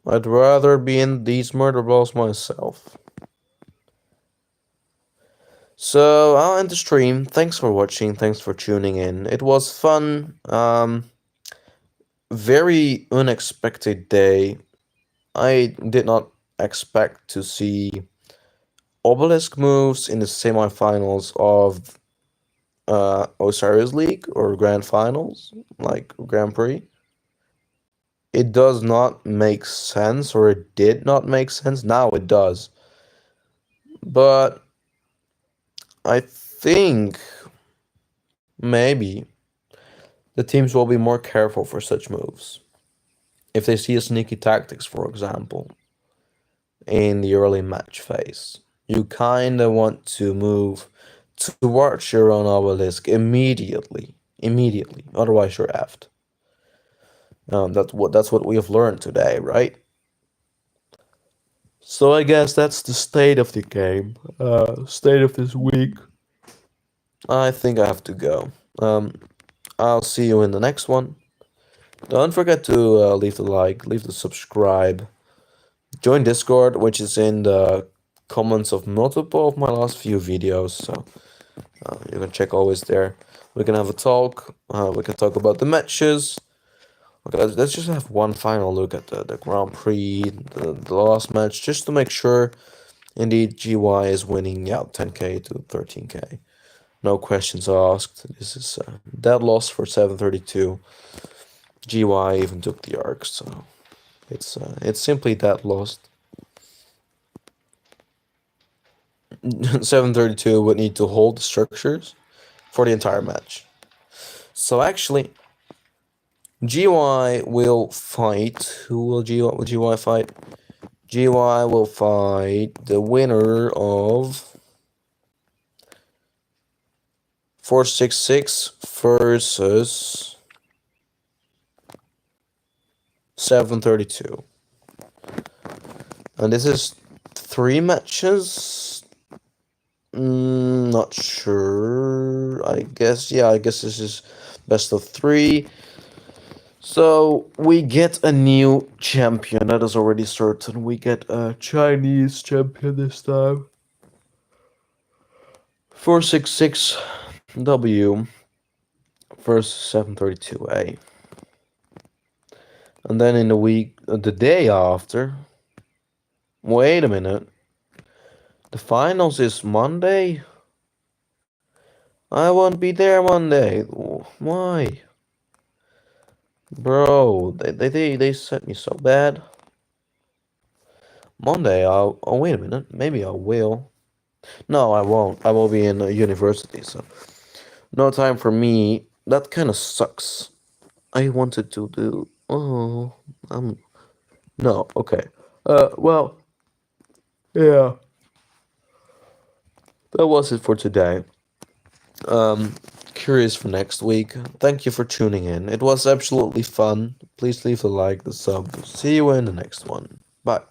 I'd rather be in these murder balls myself. So I'll end the stream. Thanks for watching. Thanks for tuning in. It was fun. Very unexpected day. I did not expect to see obelisk moves in the semifinals of Osiris League or Grand Finals, like Grand Prix. It does not make sense, or it did not make sense. Now it does. But I think maybe the teams will be more careful for such moves. If they see a sneaky tactics, for example, in the early match phase, you kind of want to move towards your own obelisk immediately. Immediately. Otherwise, you're effed. That's what we have learned today, right? So I guess that's the state of the game, state of this week. I think I have to go. Um, I'll see you in the next one. Don't forget to leave the like, leave the subscribe, join Discord, which is in the comments of multiple of my last few videos. So you can check always there. We can have a talk. We can talk about the matches. Okay, let's just have one final look at the Grand Prix, the last match, just to make sure indeed GY is winning, yeah, 10k to 13k. No questions asked. This is dead loss for 732. GY even took the arc, so it's simply dead lost. 732 would need to hold the structures for the entire match. So actually, GY will fight. Who will GY fight? GY will fight the winner of 466 versus 732. And this is 3 matches. Not sure. I guess this is best of 3. So we get a new champion. That is already certain. We get a Chinese champion this time. 466W versus 732A. And then in the week, the day after. Wait a minute. The finals is Monday? I won't be there Monday. Why? Bro, they set me so bad. Monday, oh, wait a minute. Maybe I will. No, I won't. I will be in university, so no time for me. That kind of sucks. I wanted to do. Oh, no. Okay. Well, yeah. That was it for today. Um, Curious for next week. Thank you for tuning in. It was absolutely fun. Please leave a like, the sub. See you in the next one. Bye.